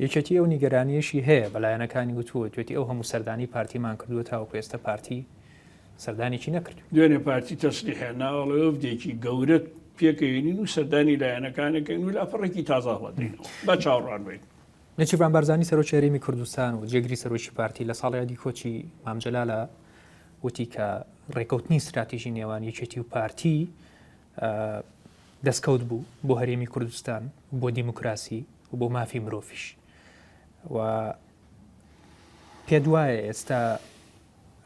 یەکێتی ئەو نیگەرانیەشی هەیە بەلایەنەکانی وتووە توێتی ئەو هەموو سەردانی پارتیمان کردووە تاوەکو ئێستا پارتی سەردانێکی نەکرد دوێنێ پارتی تەسلیحێناوەڵەوەفدێکی گەورە پێکەوێنین و سەردانی لایەنەکانەکەین و لاپەڕێکی تازە هەڵەدەینەوە با چاوەڕوان بین. نەچیروان بارزانی سەرۆکی هەرێمی کوردستان و جێگری سەرۆکی پارتی لە ساڵی یادی کۆچی مام جەلالە وتی کە ڕێکەوتنی استراتیژی نێوان یەکێتی و پارتی دەستکەوت بوو بۆ هەرێمی کوردستان بۆ دیموکراسی و بۆ مافی مرۆڤیش و پێ دوایە ئێستا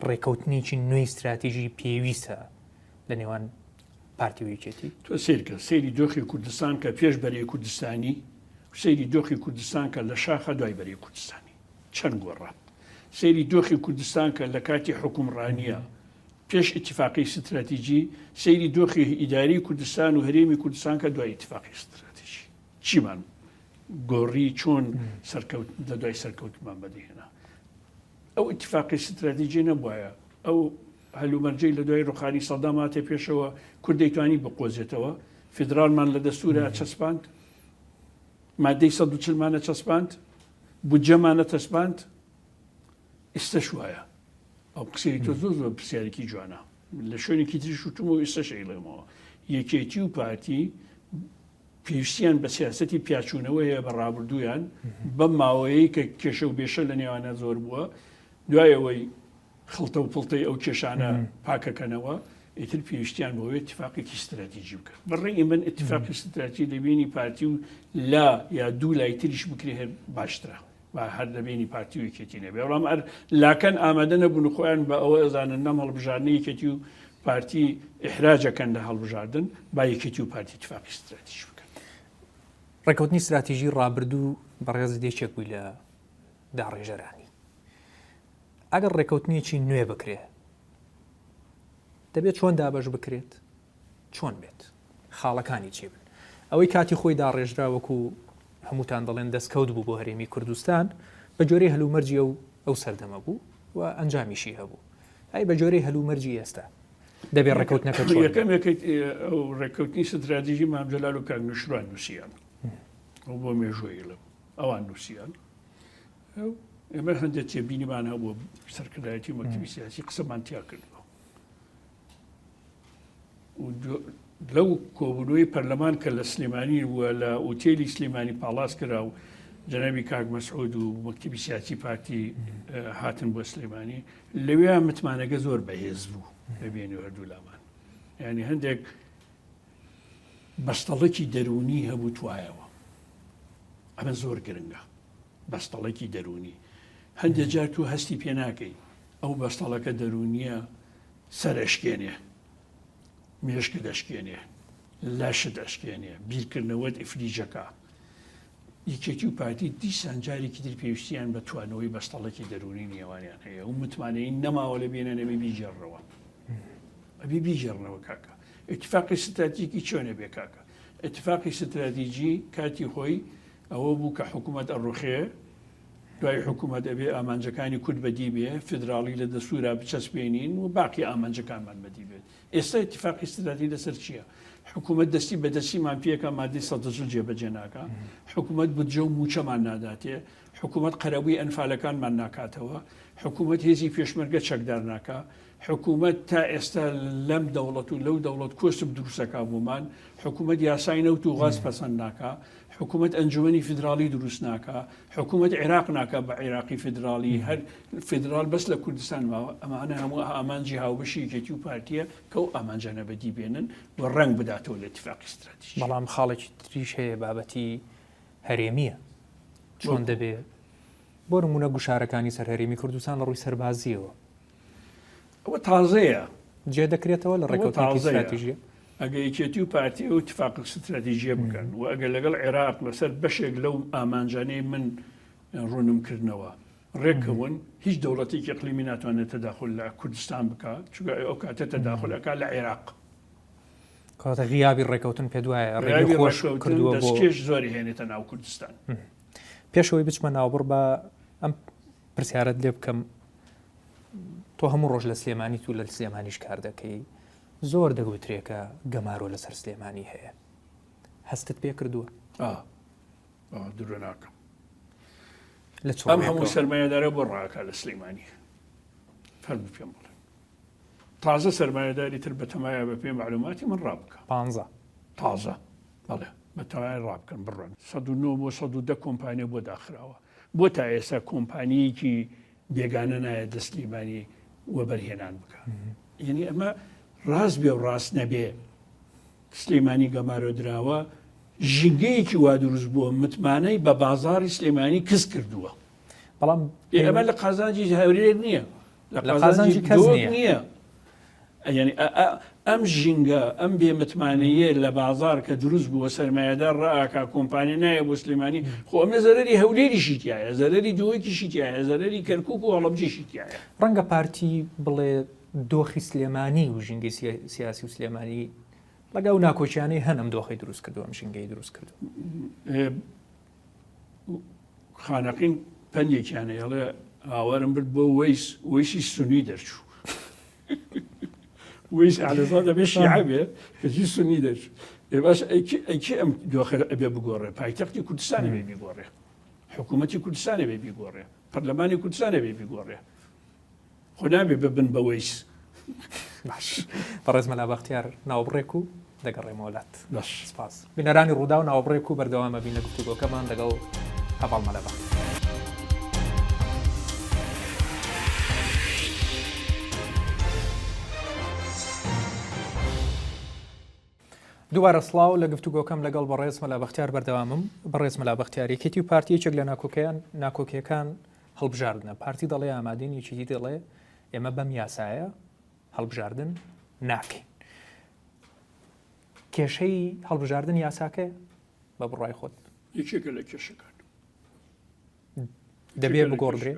ڕێکەوتنیی نوێی استراتیژی پێویستە لە نێوان پارتی و یەکێتی. تۆ سیرکە سەیری دۆخی کوردستان کە پێش بەرەی کوردستانی و سەیری دۆخی کوردستان کە لە شاخە دوای بەرەی کوردستانی چەند گۆڕات. سەیری دۆخی کوردستان کە لە کاتی حکومڕانیە پێش ئیتیفاقی استراتیژی، سەیری دۆخی ئیداری کوردستان و هەرێمی کوردستان کە دوای ئیتیفاقی استراتیژی چیمان گۆڕی چۆن لە دوای سەرکەوتمان بەدەهێنا. ئەو ئیتیفاقی استراتیژی نەبووایە ئەو هەلومەرجەی لە دوای ڕوخانی سەدام هاتێ پێشەوە کورد دەیتوانی بقۆزێتەوە، فیدرالمان لە دەستورە چەسپاند، مادەی 140مانە چەسپاند، بودجەمانە چەسپاند. ئێستش وایە ئەو قسەی تۆ زۆر پرسیارێکی جوانە لە شوێنێکی تری شوتمەوە ئێستش ئەیڵێمەوە یەکێتی و پارتی پێویستیان بە سیاسەتی پیاچوونەوەیە بە ڕابردوویان بەم ماوەیەی کە کێشە و بێشە لە نێوانە زۆر بووە دوایەوەی خڵتە و پڵتەی ئەو کێشانە پاکەکەنەوە ئیتر پێویستیان بۆەوەی اتفاقێکی استراتیژی بکە. بەڕێی من اتفاقی استراتیژی لەبینی پارتی و لا یا دوو لای تریش بکرێ هەر باشترە و هەر لەبینی پارتی و یەکێتی نەبێ. بەڵام هەر لاکەن ئامادە نەبوون خۆیان بە ئەوە ئەزانن نەم هەڵبژاردنی یەکێتی و پارتی ئیحراجەکەن لە هەڵبژاردن با یەکێتی و پارتی اتفاقی استراتیژی بکەن. ڕێکەوتنی استراتیژی ڕابردوو بەڕێز دێچێک بووی لە داڕێژەرانی. ئەگەر ڕێکەوتنیەکی نوێ بکرێ دەبێت چۆن دابەش بکرێت، چۆن بێت، خاڵەکانی چی بن. ئەوەی کاتی خۆی داڕێژرا وەکو هەمووتان دەڵێن دەستکەوت بوو بۆ هەرێمی کوردستان بە جۆرەی هەلومەرجی ئەو سەردەمە بوو و ئەنجامیشی هەبوو. ئەی بە جۆرەی هەلومەرجی ئێستا دەبێت ڕێکەوتنەکە یەکەم ئەو ڕێکەوتنی استراتیژی مام جەلال و کاک نوشروان نووسیان ئەو بۆ مێژوەی لەم ئەوان نووسیان. ئێمە هەندێک تێبینیمان هەبوو سەرکردایەتی مەکتەبی سیاسی قسەمان تیا کردەوە. لەو کۆبوونەوەی پەرلەمان کە لە سلێمانی وە لە ئوتێلی سلێمانی پاڵاس کرا و جەنابی کاک مەسعود و مەکتەبی سیاسی پارتی هاتن بۆ سلێمانی لەوێ متمانەکە زۆر بەهێز بوو بەبێنی هەردوو لامان. یعنی هەندێک بەستەڵێکی دەرونی هەبوو توایەوە. ئەمە زۆر گرنگە بەستەڵێکی دەرونی. هەندێک جار تو هەستی پێ ناکەی ئەو بەستەڵەکە دەرونیە سەرشکێنێ، مێشکە دەشکێنێ، لاشە دەشکێنێ، بیرکردنەوەت ئیفریجەکە. یەکێتی و پارتی دیسان جارێکی تر پێویستیان بە توانەوەی بەستەڵێکی دەرونی نێوانیان هەیە و متمانەی نەماوە لە بێنە نەبێ بیجێڕەوە. ئەبێ بیجێڕنەوە کاکە. ئیتفاقی استراتیژی چۆنە بێ کاکە؟ ئیتفاقی استراتیژی کاتی خۆی ئەوە بوو کە حکوومەت ئەڕوخێ دوای حکوومەت ئەبێ ئامانجەکانی کورد بەدی بێ، فدراڵی لە دەستورا بچەسپێنین و باقی ئامانجەکانمان بەدی بێت. ئێستا ئیتفاقی استراتیژی لەسەر چییە؟ حکوومەت دەستی بەدەستیمان پێکە مادەی 140 جێبەجێ ناکە، حکوومەت بودجە و موچەمان ناداتێ، حکوومەت قەرەبووی ئەنفالەکانمان ناکاتەوە، حکوومەت هێزی پێشمەرگە چەکدار ناکە، حکوومەت تا ئێستا لەم دەوڵەت و لەو دەوڵەت کۆسب دروستەکە بوومان، حکوومەت یاسای نەوت و غاز پەسەند ناکە، حکوومەت ئەنجومەنی فدراڵی دروست ناکە، حکوومەت عێراق ناکە بە عێراقی فدراڵی، هەر فدرال بەس لە کوردستان ماوە. ئەمانە هەموو ئامانجی هاوبەشی یەکێتی و پارتیە کە ئەو ئامانجانە بەدی بێنن و ڕەنگ بداتەوە لە ئیتفاقی استراتیژی. بەڵام خاڵێکی تریش هەیە بابەتی هەرێمیە. چۆن دەبێت بۆ نمونە گوشارەکانی سەر هەرێمی کوردستان لە ڕووی سەربازیەوە ئەوە تازەیە جێ دەکرێتەوە لە ڕێکەوتنی استراتیژیە. ئەگە یەکێتی و پارتی و اتفاق استراتیژیە بکەن و ئەگەر لەگەڵ عێراق لەسەر بەشێک لەو ئامانجانەی من ڕوونمکردنەوە ڕێکەون هیچ دەوڵەتێکی ئەقلیمی ناتوانێت تەداخل لە کوردستان بکات، چونکە ئەو کاتە تەداخلەکە لە عێراق. کاتە غیابی ڕێکەوتن پێ دوایە ڕێگەی خۆش کردووە بۆ دەستکێش زۆری هێنێتە ناو کوردستان. پێشەوەی بچمە ناوبڕ بە ئەم پرسیارەت لێ بکەم. تۆ هەموو ڕۆژ لە سلێمانی و لە سلێمانیش کار دەکەی، زۆر دەگوترێکە گەمارۆ لەسەر سلێمانی هەیە. هەستت پێ کردووە؟ دوورە ناکەم. ئەم هەموو سەرمایه‌دارە بۆ ڕاکە لە سلێمانی فەرم پێم بڵێ. تازە سەرمایه‌داری تر بە تەمایە بە پێ معلوماتی من ڕابکە. 15 تازە بەڵێ بە تەواوی ڕابکەن بڕۆن 19 بۆ 110 کۆمپانیا بۆ داخراوە بۆ تا ئێستا کۆمپانیەکی بێگانە نایە دەستلیمانی وەبەرهێنان بکە یعنی ئەمە ڕاست بێ و ڕاست نەبێ سلێمانی گەمارۆ دراوە ژینگەیەکی وا دروست بووە متمانەی بە بازاری سلێمانی کەس کردووە بەڵام ئەمە لە قازانجی هەورێر نییە لە قازانجی کەس نییە ینی ئەم ژینگە ئەم بێمتمانەیە لە بازار کە دروست بووە سەرمایه‌دار ڕائاکا کۆمپانیا نایە بۆ سلێمانی خۆ ئەمە زەرەری هەولێریشی تایە زەرەری دۆیەکیشی تایە زەرەری کەرکووک و هەڵەبجێشی تایە ڕەنگە پارتی بڵێ دۆخی سلێمانی و ژینگەی سیاسی و سلێمانی لەگەڵ ناکۆچیانەی هەنم دۆخی دروست کردو ئەم ژینگەی دروست کردو خانەقین پەنجێکیانە ئەڵێ ئاوارم برد بۆ وەیسی سنووی دەرچوو ویس علیزاد دەبێ شیعە بێ کەچی سنی دەرچوو باش ئەیکی ئەم دۆخە ئەبێ بگۆڕێ پایتەختی کوردستانی بێ بیگۆڕێ حکوومەتی کوردستانی بێ بیگۆڕێ پەرلەمانی کوردستانی بێ بیگۆڕێ خۆ نابێ ببن بە وەیس باش بەڕێز مەلا بەختیار ناوبڕێک و دەگەڕێمە وڵات سپاس بینەرانی ڕوودا و ناوبڕێک و بەردەوامە بینە گفتوگۆکەمان لەگەڵ هەڤاڵ مەلا بەختیار دووبارە سڵاو لە گفتوگۆکەم لەگەڵ بەڕێز مەلا بەختیار بەردەوامم بەڕێز مەلا بەختیار یەکێتی و پارتیەکێک لە ناکۆکیەکان هەڵبژاردنە پارتی دەڵێ ئامادەین یەکێتی دەڵێ ئێمە بەم یاسایە هەڵبژاردن ناکەین کێشەی هەڵبژاردن یاساکە بە بڕای خۆت یەکێکە لە کێشەکان دەبێ بگۆڕدرێ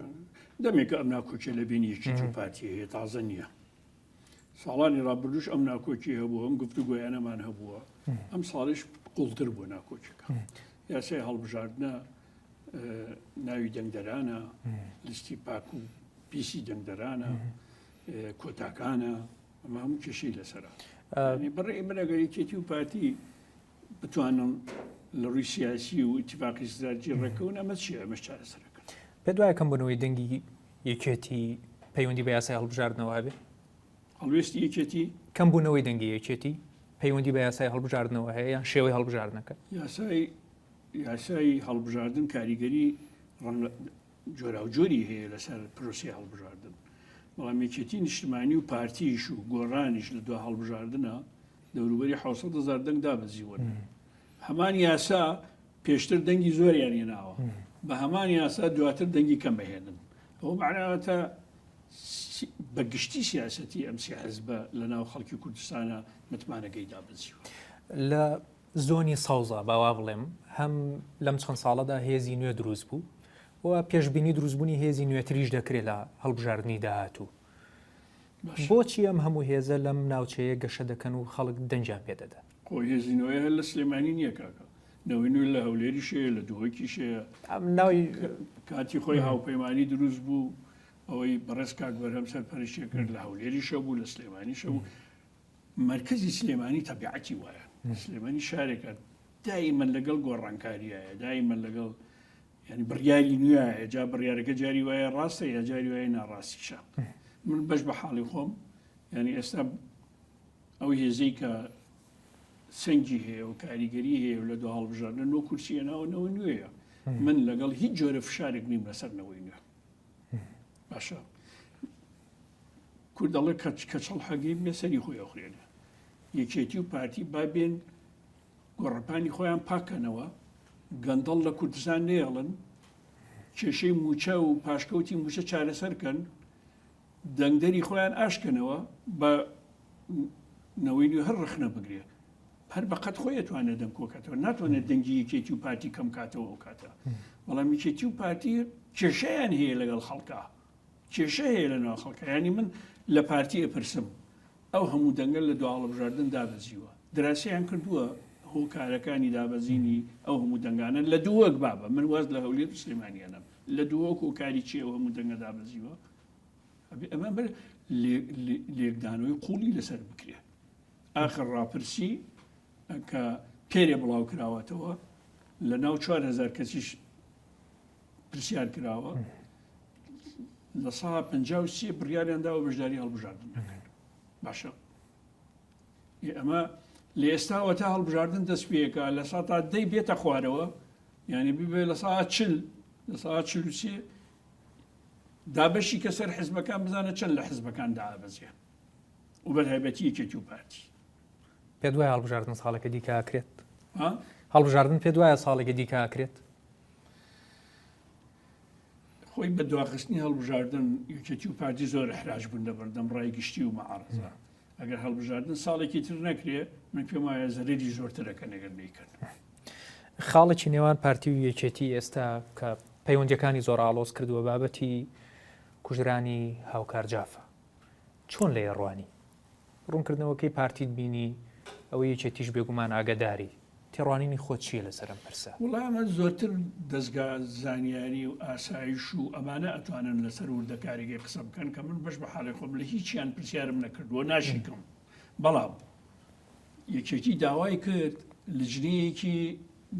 دەمێکە ئەم ناکۆکیە لە بینی یەکێتی و پارتیە هەیە تازە نییە ساڵانی ڕابردوش ئەم ناکۆکی هەبووە ئەم گفتوگۆیانەمان هەبووە ئەم ساڵش قوڵتر بووە ناکۆچەکە یاسای هەڵبژاردنە ناوی دەنگدەرانە لیستی پاک و پیسی دەنگدەرانە کۆتاکانە ئەمە هەموو کێشەی لەسەرە بەڕێ من ئەگەر یەکێتی و پارتی بتوانن لە ڕووی سیاسی و ئیتیفاقی سزارجی ڕێکەون ئەمە چیە ئەمەش چارەسەرەکەن پێ دوایە کەم بنەوەی دەنگی یەکێتی پەیوەندی بە یاسای هەڵبژاردنەوە بێ هەڵوێستی یەکێتی کەم بوونەوەی دەنگی یەکێتی پەیوەندی بە یاسای هەڵبژاردنەوە هەیە یان شێوەی هەڵبژاردنەکە یاسای هەڵبژاردن کاریگەری جۆرا و جۆری هەیە لەسەر پرۆسی هەڵبژاردن بەڵام یەکێتی نیشتمانی و پارتیش و گۆڕانیش لە دو هەڵبژاردنە دەوروبەری 700,000 دەنگ دابەزیوە هەمان یاسا پێشتر دەنگی زۆریان هێناوە بە هەمان یاسا دواتر دەنگی کەم بەهێنن ئەوە معناوەتە بەگشتی سیاسەتی ئەم سی حیزبە لە ناو خەڵکی کوردستانە متمانەکەی دابەزیوە لە زۆنی سەوزە باوا بڵێم هەم لەم چەند ساڵەدا هێزی نوێ دروست بوو و پێشبینی دروستبوونی هێزی نوێتریش دەکرێت لە هەڵبژاردننی داهاتوو بۆچی ئەم هەموو هێزە لەم ناوچەیە گەشە دەکەن و خەڵک دەنجیان پێدەدا خۆی هێزی نوێ هەر لە سلێمانی نییە کاکە نەوەی نوێ لە هەولێری شەیە لە دووەکی شەیە ناوی کاتی خۆی هاوپەیمانی دروست بوو ئەوەی بەڕێز کاک بەرهەم سەرپەرشتێ کرد لە هەولێری شە بوو لە سلێمانی شە بوو مرکزی سلێمانی تەبیعەتی وایە سلێمانی شارێکە دایمەن لەگەڵ گۆڕانکاریایە دایمەن لەگەڵ ینی بڕیاری نوێیە جا بڕیارەکە جاری وایە ڕاستە یا جاری وایە ناڕاستیشە من بەش بە حاڵی خۆم ینی ئێستا ئەو هێزەی کە سنگی هەیە و کاریگەری هەیە و لە دو هەڵبژاردن نۆ کورسیە ناوەنەوە نوێیە من لەگەڵ هیچ جۆرە فشارێک نیم لەسەرنەوەی نوێ باشە کورد دەڵێ کەچەڵ حەگەی بێ سەری خۆی ئەخورێنێ یەکێتی و پارتی بابێن گۆڕەپانی خۆیان پاکەنەوە گەندەڵ لە کوردستان نێڵن کێشەی موچە و پاشکەوتی موچە چارەسەرکەن دەنگدەری خۆیان ئاشکەنەوە بە نەوەی نوێ هەر ڕخنە بگرێ هەر بەقەت خۆی ئەتوانێت دەنگ کۆکاتەوە ناتوانێت دەنگی یەکێتی و پارتی کەم کاتەوە ئەو کاتە بەڵام یەکێتی و پارتی کێشەیان هەیە لەگەڵ خەڵکە کێشە هەیە لە ناو خەڵکە ینی من لە پارتی ئەپرسم ئەو هەموو دەنگل لە دو هەڵبژاردن دابەزیوە دراسییان کردووە هۆکارەکانی دابەزینی ئەو هەموو دەنگانە لە دووەک بابە من واز لە هەولێر و سلێمانیانم لە دووەک و کاری چیە ئەو هەموو دەنگە دابەزیوە ئەمە بەر لێکدانەوەی قوڵی لەسەر بکرێ ئاخر ڕاپرسی کە پێرێ بڵاو کراوەتەوە لە ناو 4,000 کەسیش پرسیار کراوە لە ساڵ 53 بڕیاریاندا و بەشداری هەڵبژاردن دەکەن باشە ئەمە لە ئێستاوە تا هەڵبژاردن دەست پێەکە لە ساتا دەی بێتە خوارەوە یعنی ببێ لە ساعت چل لە ساعت چلوسێ دابەشی کە سەر حزبەکان بزانە چەند لە حزبەکان دابەزێ و بەتایبەتی یەکێتی و پارتی پێ دوای هەڵبژاردن ساڵێکە دیکە ئاکرێت هەڵبژاردن پێ دوایە ساڵێکە دیکە ئاکرێت خۆی بە دواخستنی هەڵبژاردن یەکێتی و پارتی زۆر احراج بوون لە بەردەم ڕای گشتی و مەعارەزە ئەگەر هەڵبژاردن ساڵێکی تر نەکرێ من پێم وایە زەرری زۆرترەکە نەگەر نیکەن خاڵێکی نێوان پارتی و یەکێتی ئێستا کە پەیوەندیەکانی زۆر ئاڵۆز کردووە بابەتی کوژرانی هاوکار جافە چۆن لە ئێڕوانی ڕوونکردنەوەکەی پارتیت بینی ئەوەی یەکێتیش بێگومان ئاگداری تێڕوانینی خۆت چیە لەسەرم پرسە وڵای ئەمە زۆرتر دەستگا زانیاری و ئاسایش و ئەمانە ئەتوانن لەسەر وردەکاریگەی قسە بکەن کە من بەش بە حاڵی خۆم لە هیچیان پرسیارم نەکردووە ناشیکەم بەڵام یەکێتی داوای کرد لجنەیەکی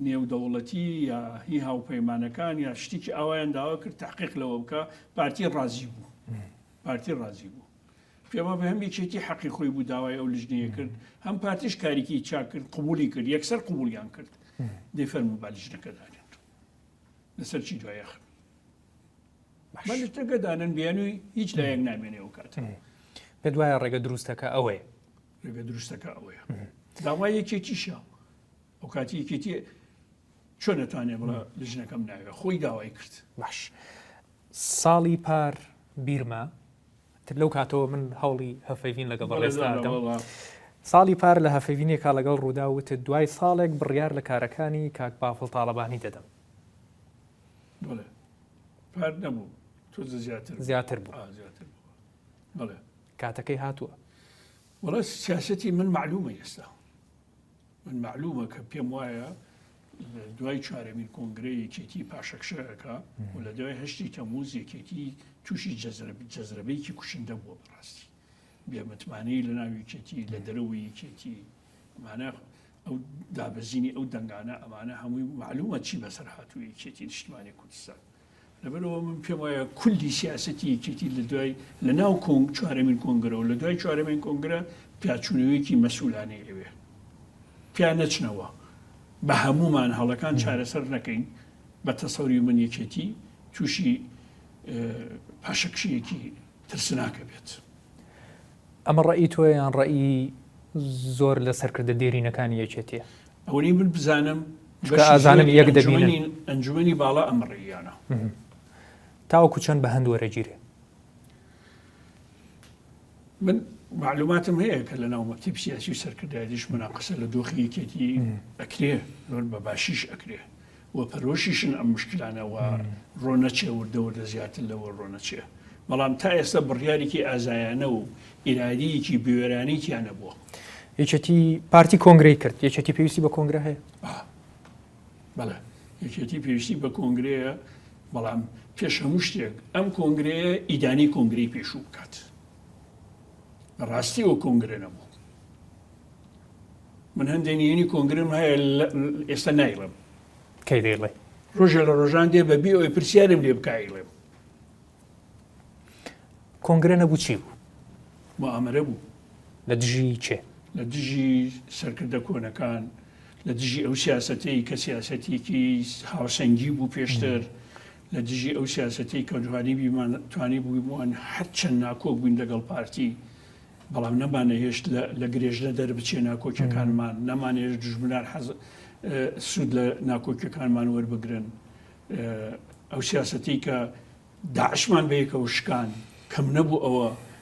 نێودەوڵەتی یا هی هاوپەیمانەکان یا شتێکی ئەویان داوا کرد تحقیق لەوە بکە پارتی ڕازی بوو پارتی ڕازی بوو پێمە بە هەم یەکێتی حەقی خۆی بوو داوای ئەو لجنەیە کرد هەم پارتیش کارێکی چاک کرد قبولی کرد یەکسەر قبولیان کرد دەی فەرموو با لجنەکە دانێن لەسەر چی دوایە خن با لجنەکە دانن بیانووی هیچ لایەک نامێنێ ئەو کاتە پێ دوایە ڕێگە دروستەکە ئەوەیە ڕێگە دروستەکە ئەوەیە داوای یەکێتیشە ئەو کاتی یەکێتی چۆن نەتوانێت بڵە لژنەکەم ناوێت خۆی داوای کرد باش ساڵی پار بیرما تر لەو کاتەوە من هەوڵی هەفەیڤین لەگەڵ بەڕێزدادەم ساڵی پار لە هەفەیڤینێکا لەگەڵ ڕووداوتت دوای ساڵێک بڕیار لە کارەکانی کاک بافڵ تاڵەبانی دەدەم بڵێ پار نەبوو تۆ زیاتر بوو بڵێ کاتەکەی هاتووە وڵا سیاسەتی من معلومە ئێستا من معلومە کە پێم وایە دوای چارەمین کۆنگرەی یەکێتی پاشەکشەکە و لە دوای هەشتی تەمووز یەکێتی تووشی جەزرەبەیەکی کوشندە بووە بەڕاستی بێمەتمانەی لە ناو یەکێتی لە دەرەوەی یەکێتی ئەمانە ئەو دابەزینی ئەو دەنگانە ئەمانە هەمووی معلومە چی بەسەر هاتووە یەکێتی نیشتیمانی کوردستان لەبەرەوە من پێم وایە کولی سیاسەتی یەکێتی لە دوای لە ناو چارەمین کۆنگرە و لە دوای چارەمین کۆنگرە پیاچوونەوەیەکی مەسئولانەی ئەوێ پیان نەچنەوە بە هەمومان هەڵەکان چارەسەر نەکەین بە تەسەوری من یەکێتی تووشی پاشەکشیەکی ترسناکە بێت ئەمە ڕەئی تۆ یان ڕەئی زۆر لە سەرکردە دێرینەکانی یەکێتیە ئەوەی من بزانم ئازانم یەک دەبینن ئەنجومەنی باڵا ئەم ڕێیانە تاوەکو چەند بە هەند وەرەگیرێ من معلوماتم هەیە کە لە ناو مەکتەب سیاسی و سەرکردایەتیش مناقەسە لە دۆخی یەکێتی ئەکرێ زۆر بە باشیش ئەکرێ و پەرۆشیشن ئەم مشکلانەوە ڕۆنەچێ وردە زیاتر لەوە ڕۆنەچێ بەڵام تا ئێستا بڕیارێکی ئازایانە و ئیرادیەکی بێوێرانەیەکیان نەبووە یەکێتی پارتی کۆنگرەی کرد یەکێتی پێویستی بە کۆنگرە هەیە بەڵێ یەکێتی پێویستی بە کۆنگرەیە بەڵام پێش هەموو شتێک ئەم کۆنگرەیە ئیدانی کۆنگرەی پێشوو بکات ڕاستی ئەو کۆنگرە نەبوو من هەندێنیێنی کۆنگرم هەیە ئێستا نایڵم کەی دەیڵێ ڕۆژێ لە ڕۆژان دێ بەبی ئەوی پرسیارم لێ بکایڵێم کۆنگرە نەبوو چی بوو مؤامرە بوو لە دژی چێ لە دژی سەرکردە کۆنەکان لە دژی ئەو سیاسەتەی کە سیاسەتێکی هاوسەنگی بوو پێشتر لە دژی ئەو سیاسەتەی کە توانی بوویمان هەرچەند ناکۆک بووین لەگەڵ پارتی بەڵام نەمانە هێشت لە گرێژنە دەربچێ ناکۆکیەکانمان نەمانێش دژمنان سوود لە ناکۆکیەکانمان وەربگرن ئەو سیاسەتی کە داعشمان بەیەکەوە شکان کەم نەبوو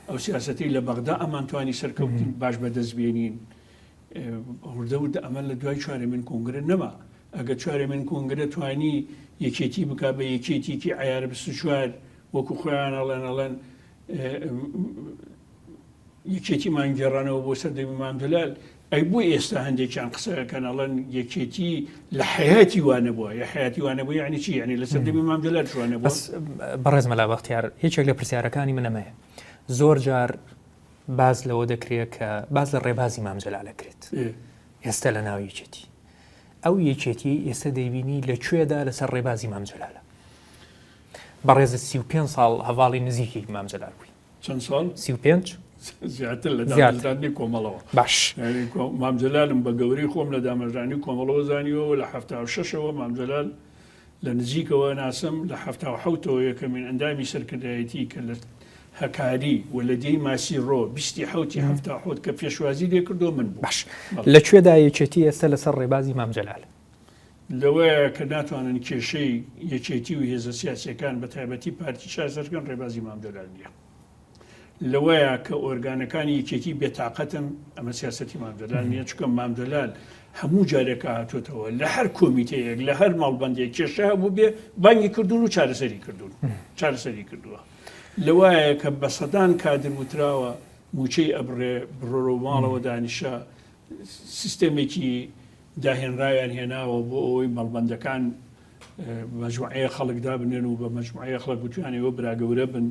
ئەو سیاسەتی لە بەغدا ئەمان توانی سەرکەوتین باش بەدەست بێنین وردە ئەمە لە دوای چارەمین کۆنگرە نەما ئەگە چارەمین کۆنگرە توانی یەکێتی بک بە یەکێتیکی عیار 24 وەکو خۆیان ئەڵێن یەکێتیمان گێڕانەوە بۆ سەردەمی مامدلال ئەی بۆ ئێستا هەندێکیان قسەکەن ئەڵەن یەکێتی لە حیاتی وانە بووە یا حیاتی وانە بوو یعنی چی یعنی لە سەردەمی مامدلال شوانە بوو بەڕێز مەلا بەختیار هیچێک لە پرسیارەکانی منەمەیە زۆر جار باز لەوە دەکرێت کە باز لە ڕێبازی مامجلال ئەکرێت ئێستا لە ناو یەکێتی ئەو یەکێتی ئێستا دەیبینی لەکوێدا لەسەر ڕێبازی مامجلالە بەڕێزە 35 ساڵ هەواڵی نزیکی مامجلال بووی چەند ساڵ 35 زیاتر لە دامەزرانی کۆمەڵەوە باش مامجلالم بە گەوری خۆم لە دامەزرانی کۆمەڵەوە زانیەوە لە 76ەوە مامجلال لە نزیکەوە ناسم لە 77ەوە یەکەمین ئەندامی سەرکردایەتی کە لە هەکاری و لە دی ماسی ڕۆ 27 کە پێشوازی لێ کردو من بوو. باش لەکوێدا یەکێتی ئێستا لەسەر ڕێبازی مامجلال لەوەیە کە ناتوانن کێشەی یەکێتی و هێزە سیاسیەکان بە تایبەتی پارتی چارسەرکەن ڕێبازی مامجلال نییە. لەوەیە کە ئۆرگانەکانی یەکێتی بێتاقەتن ئەمە سیاسەتی مامجلال نییە چکە مامجلال هەموو جارێکە هاتوتەوە لە هەر کۆمیتەیەک لە هەر ماڵبەندێک کێشە هەبوو بێ بانگی کردوون و چارەسەری کردووە. لەوایە کە بە سەدان کادر وتراوە موچەی ئەبڕێ بڕۆ ماڵەوە دانیشە سیستەمێکی داهێنرایان هێناوە بۆ ئەوەی مەڵبەندەکان مەجموعەیە خەڵکدا بنێن و بە مەجموعەیە خەڵک گوتوانەوە براگەورە بن.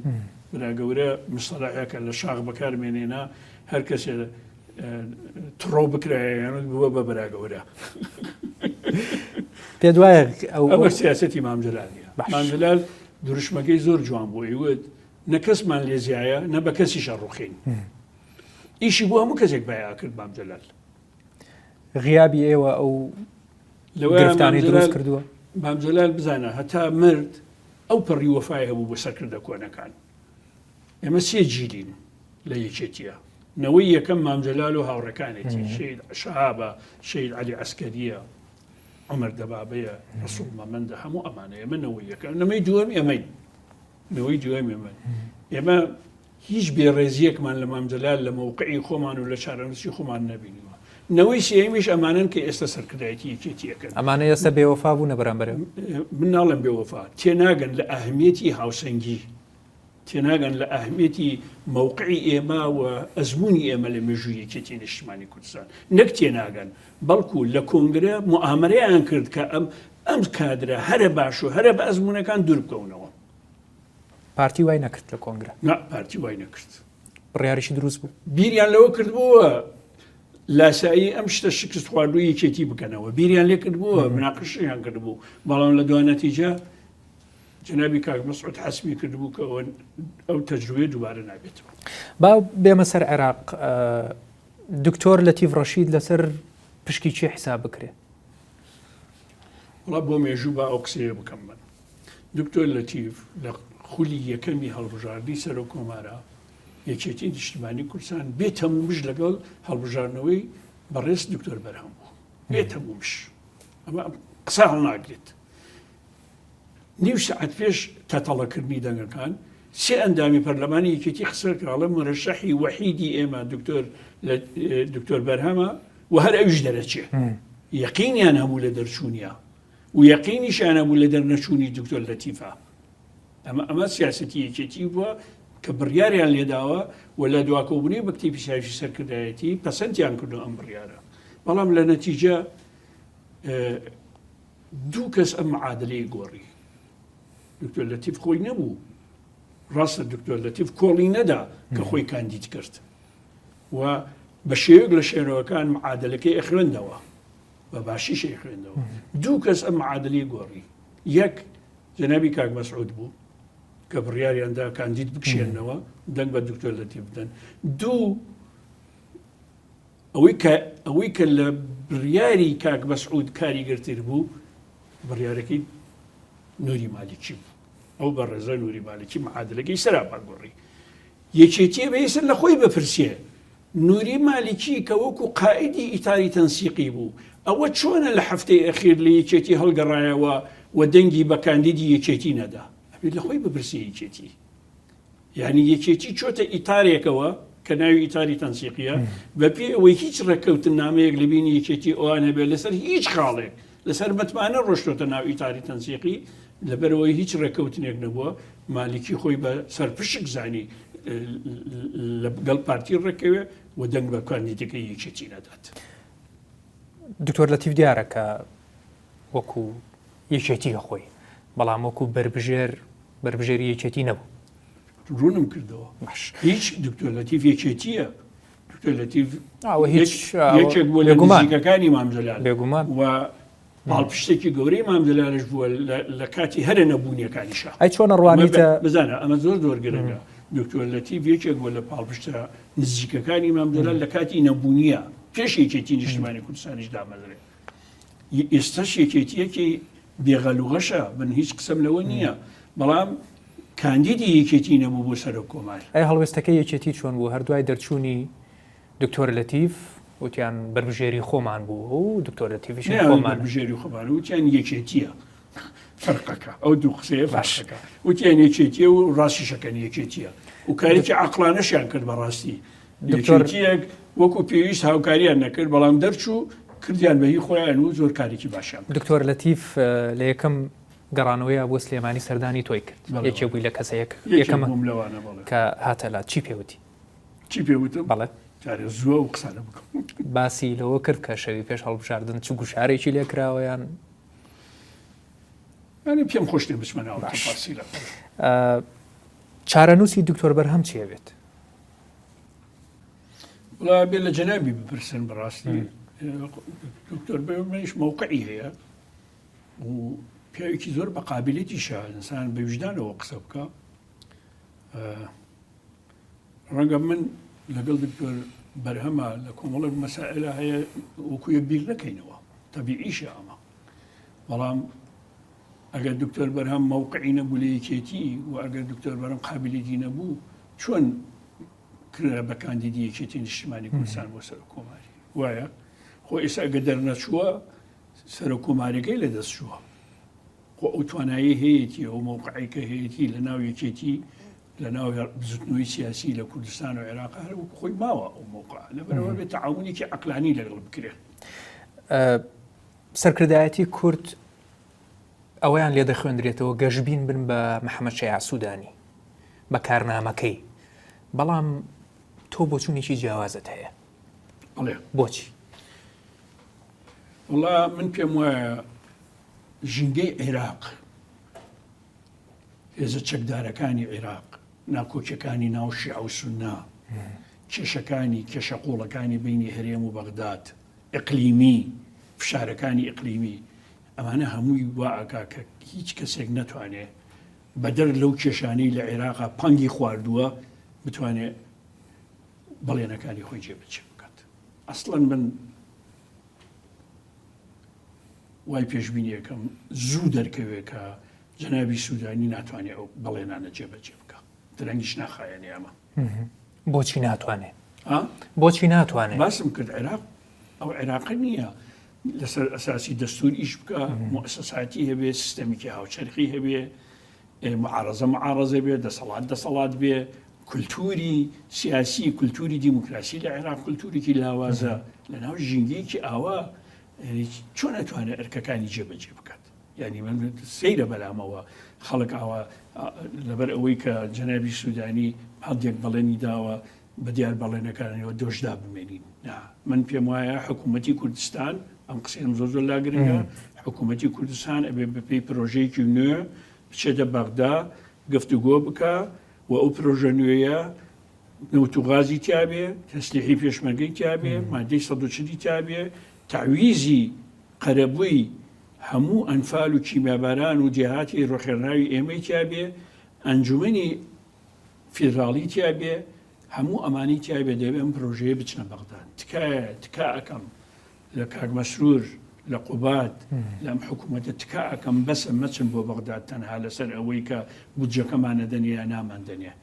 براگەورە مستەلاحەکە لە شاخ بەکارمێنێنا هەر کەسێ تڕۆ بکرایەیان بووە بە براگەورە. پێ دوایە ئەوە سیاسەتی مامجلالە. مامجلال دروشمەکەی زۆر جوان بۆ ئەیوت نە کەسمان لێزیایە نە بە کەسی شەڕوخین. ئیشی بۆ هەموو کەسێک بایا کرد مامجلال. غیابی ئێوە ئەو گرفتانی دروست کردووە. مامجلال بزانە هەتا مرد ئەو پەڕی وەفای هەبوو بۆ سەرکردە کۆنەکان. ئێمە سێ جیلین لە یەکێتیە. نەوەی یەکەم مامجلال و هاوڕەکانێتی شەید شەهابە، شەید عەلی عەسکەریە، عومەر دەبابەیە، ڕەسوڵ مەمەندە، هەموو ئەمانە ئێمە نەوەی یەکەم. نەمەی دووەم ئێمەین. نەوەی دووەم ئێمە. ئێمە هیچ بێڕێزیەکمان لە مامجلال لە موقعی خۆمان و لە چارەنووسی خۆمان نەبینیوە. نەوەی سێمیش ئەمانن کە ئێستا سەرکردایەتی یەکێتیەکەن. ئەمانە ئێستا بێوەفا بوونە بەرامبەر من ناڵم بێوەفا تێناگەن لە ئەهمیەتی هاوسەنگی، تێناگەن لە ئەهمیەتی موقعی ئێمە و ئەزمموی ئێمە لە مێژووی یەکێتی نیشتیمانی کوردستان نەک تێناگەن بەڵکو لە کۆنگرە موامەرەیان کرد کە ئەم کادرە هەرە باش و هەرە بە ئەزمونەکان دوور بکەونەوە. پارتی وای نەکرد لە کۆنگرە. نا پارتی وای نەکرد. بڕیاریشی دروست بوو. بیریان لەوە کردبووە لاسایی ئەم شتە شکست خواردووی یەکێتی بکەنەوە. بیریان لێ کردبووە مناقشەیان کردبوو. بەڵام لە دوای نەتیجە جنابی کاک مەسعود حەسمی کردبوو کە ئەو تەجروبەیە دووبارە نابێتەوە. با بێمە سەر عێراق. دکتۆر لەتیف ڕەشید لەسەر پشکی چی حساب بکرێ؟ وڵا بۆ مێژوو با ئەو قسەیە بکەم من. دکتۆر لەتیف لە خولی یەکەمی هەڵبژاردنی سەر و کۆمارە یەکێتی نیشتیمانی کوردستان بێتەمومش لەگەڵ هەڵبژاردنەوەی بەڕێز دکتۆر بەرهەم بوو. بێتەمومش. ئەمە قسە هەڵناگرێت. نیو سعات پێش تەتەڵەکردنی دەنگەکان سێ ئەندامی پەرلەمانی یەکێتی خسەرکراڵە مرەشەحی وەحیدی ئێمە دکتۆر بەرهەمە و هەر ئەویش دەرەچێ. یەقینیان هەبوو لە دەرچوونیە و یەقینیشیان هەبوو لە دەرنەچوونی دکتۆر لەتیفە. ئەمە سیاسەتی یەکێتی بووە کە بڕیاریان لێداوە و لە دواکەوبوونی بە کتێبی سیاسی سەرکردایەتی پەسەندیان کردو ئەم بڕیارە. بەڵام لە نەتیجە دوو کەس ئەم معادلەی گۆڕی. دکتۆر لەتیف خۆی نەبوو. ڕاستە دکتۆر لەتیف کۆڵی نەدا کە خۆی کاندید کرد و بە شێوەیەک لە شێنەوەکان معادلەکەی ئەخوێندەوە بە باشیش ئەخوێندەوە. دوو کەس ئەم معادلەی گۆڕی. یەک جەنابی کاک مەسعود بوو کە بڕیاریاندا کاندید بکشێنەوە دەنگ بە دکتۆر لەتیف بدەن. دوو ئەوەی کە لە بڕیاری کاک مەسعود کاریگەرتر بوو بڕیارەکەی نوری مالیکی بوو. ئەو بە ڕێزە نوری مالیکی معادلەکەی سەراپا گۆڕی. یەکێتیە بەیسەر لە خۆی بپرسێ نوری مالیکی کە وەکو قائیدی ئیتاری تەنسیقی بوو ئەوە چۆنە لە هەفتەی ئەخیر لە یەکێتی هەڵگەڕایەوە و دەنگی بە کاندیدی یەکێتی نەدا. ئەبێت لە خۆی بپرسێ یەکێتی. یعنی یەکێتی چۆتە ئیتارێکەوە کە ناوی ئیتاری تەنسیقیە بە پێ ئەوەی هیچ ڕێککەوتن نامەیەک لە بینی یەکێتی ئەوان هەبێت لەسەر هیچ خاڵێک لەسەر متمانە ڕۆشتۆتە ناو ئیتاری تەنسیقی لەبەرەوەی هیچ ڕێککەوتنێک نەبووە مالیکی خۆی بە سەرپشک زانی لەگەڵ پارتی ڕێکەوێ و دەنگ بە کاندیدەکەی یەکێتی نەدات. دکتۆر لەتیف دیارە کە وەکو یەکێتی خۆی بەڵام وەکو بربژێری یەکێتی نەبوو. ڕوونم کردەوە هیچ دکتۆر لەتیف یەکێتیە. دکتۆر لەتیف یەکێک بۆ لە نزیکەکانی مامجلال بێگومان و باڵپشتێکی گەورەی مامجلالش بووە لە کاتی هەرە نەبوونیەکانیشە. ئەی چۆنە ڕوانیتە بزانە ئەمە زۆر گرنگە. دکتۆر لەتیف یەکێک بۆ لە پاڵپشتە نزیکەکانی مامدەران لە کاتی نەبوونیە پێش یەکێتی نیشتیمانی کوردستانیش دامەزرێت. ئێستاش یەکێتیەکی بێغەلوغەشە بن هیچ قسەم لەوە نییە، بەڵام کاندیدی یەکێتی نەبوو بۆ سەر کۆمار. ئەی هەڵوێستەکە یەکێتی چۆن بوو؟ هەردوای دەرچوونی دکتۆر لەتیف وتیان بەربژێری خۆمان بوو و دکتۆر لەتیفیش خۆمان بژێری خۆمان وتیان یەکێتیە فەرقەکە ئەو دوو قسەیە باشەکە وتیان یەکێتیە و ڕاستیشەکەن یەکێتیە و کارێکی عەقلانەشیان کرد بەڕاستی. یەکێتیەک وەکو پێویست هاوکاریان نەکرد بەڵام دەرچوو کردیان بەهی خۆیان و زۆر کارێکی باشیان. دکتۆر لەتیف لە یەکەم گەڕانەوەیە بۆ سلێمانی سەردانی تۆی کرد یەکێ بووی لە کەسەیەک یەکەم لەوانە کە هاتەلا چی پێوتی؟ چی پێوتم؟ بەڵێ زووە و قسانە بکەم. باسی لەوە کرد کە شەوی پێش هەڵبژاردن چ گوشارێکی لێکراوەیان پێم خۆش دێ بچمەنەوە تەفاسیلە. چارەنووسی دکتۆر بەرهەم چیە بێت؟ وڵا بێ لە جەنابی بپرسن بەڕاستی دکتۆر بەرهەمیش مووقعی هەیە و پیاوێکی زۆر بە قابلیەتیشە ئینسان بە وجدانەوە قسە بکە. ڕەنگە من لەگەڵ دکتۆر بەرهەمە لە کۆمەڵێک مەسائلە هەیە وەکویە بیر نەکەینەوە تەبیعیشە ئەمە، بەڵام ئەگەر دکتۆر بەرهەم مووقعی نەبوو لە یەکێتی و ئەگەر دکتۆر بەرهەم قابلیەتی نەبوو چۆن کرا بە کاندیدی یەکێتی نیشتیمانی کوردستان بۆ سەر کۆماری وایە؟ خۆ ئێستا ئەگە دەرنەچووە سەر کۆمارەکەی لە دەستچووە، خۆ ئەو توانایی هەیەی ئەو مووقعیکە هەیەی لە ناو یەکێتی لە ناو بزوتنەوەی سیاسی لە کوردستان و عێراق هەر خۆی ماوە ئەو مووقع لەبەرەوە بێت تەعاونێکی عەقلانی لەگەڵ بکرێت. سەرکردایەتی کورد ئەوەیان لێ دەخوێندرێتەوە گەشبین بن بە محەممەد شەیع سوودانی بە کارنامەکەی، بەڵام تۆ بۆ چوونێکی جیاوازت هەیە. بۆچی؟ وڵا من پێم وایە ژینگەی عێراق، هێزە چەکدارەکانی عێراق، ناکۆچەکانی ناو شیع و سوننا، کێشەکانی کێشەقوڵەکانی بینی هەرێم و بەغداد، ئیقلیمی، فشارەکانی ئیقلیمی، ئەمانە هەمووی واکا کە هیچ کەسێک نەتوانێت بەدەر لەو کێشانەی لە عێراقا پەنگی خواردووە بتوانێت بەڵێنەکانی خۆی جێبەجێ بکات. ئەسڵەن من وای پێشبینیەکەم زوو دەرکەوێت کە جەنابی سوودانی ناتوانێت ئەو بەڵێنانە جێبەجێ بکات، درەنگیش ناخایەنێ ئەمە. بۆچی ناتوانێت؟ بۆچی ناتوانێت؟ باسم کرد عێراق ئەو عێراقی نییە لەسەر ئەساسی دەستور ئیش بکە، مؤسساتی هەبێ، سیستەمێکی هاوچەرخی هەبێ، معارەزە بێ، دەسەڵات بێ، کولتوری سیاسی، کولتوری دیموکراسی لە عێراق کولتورێکی لاوازە لە ناو ژینگەیەکی ئاوا چۆن ناتوانێت ئەرکەکانی جێبەجێ بکات؟ یعنی من سەیرە بەلامەوە خەڵک ئاوا لەبەر ئەوەی کە جەنابی سوودانی هەڵدێک بەڵێنی داوە بە دیار بەڵێنەکانەوە دۆشدا بمێنین. من پێم وایە حکوومەتی کوردستان ئەم قسەم زۆر لاگرنگە، حکوومەتی کوردستان ئەبێ بەپێی پرۆژەیەکی نوێ بچێتە بەغدا گفتوگۆ بکە و ئەو پرۆژە نوێیە نەوتوغازی تیابێ، تەسلیحی پێشمەرگەی تیابێ، مادەی 140 تیابێ، تعویزی قەرەبووی هەموو ئەنفال و کیمیاباران و جێهاتی ڕۆخێنراوی ئێمەی تیابێ، ئەنجومەنی فیدراڵی تیابێ، هەموو ئەمانی تیابێ دەبێ ئەم پرۆژەیە بچنە بەغداد. تکا ئەەکەم لە کاک مەسرور لە قوبات لەم حکوومەتە تکا ئەەکەم بەسە مەچن بۆ بەغداد تەنها لەسەر ئەوەی کە بودجەکەمانە دەنێ یا نامان دەنێ،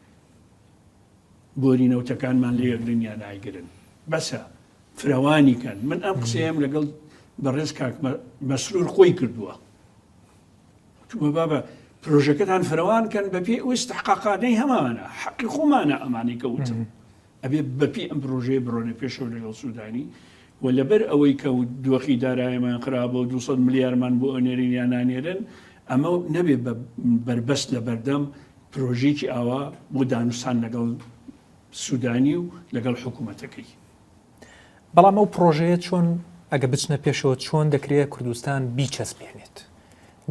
بۆری نەوتەکانمان لێ یەکلین یا نایگرن، بەسە فراوانی کەن. من ئەم قسەیەم لەگەڵ بەڕێز کاک مەسرور خۆی کردووە، تومە بابە پرۆژەکەتان فراوان کەن بەپێی ئەو استحقاقانەی هەمانە، حەقی خۆمانە ئەمانەی کەوتم، ئەبێ بەپێی ئەم پرۆژەیە بڕۆنە پێشەوە لەگەڵ سوودانی و لەبەر ئەوەی کە دۆخی داراییمان خراپە و 200 ملیارمان بۆ ئەنێرین یا نانێرن، ئەمە نەبێ بربەست لە بەردەم پرۆژێکی ئاوا بۆ دانوستان لەگەڵ سوودانی و لەگەڵ حکوومەتەکەی. بەڵام ئەو پرۆژەیە چۆن ئەگە بچنە پێشەوە چۆن دەکرێت کوردستان بیچەسبێنێت؟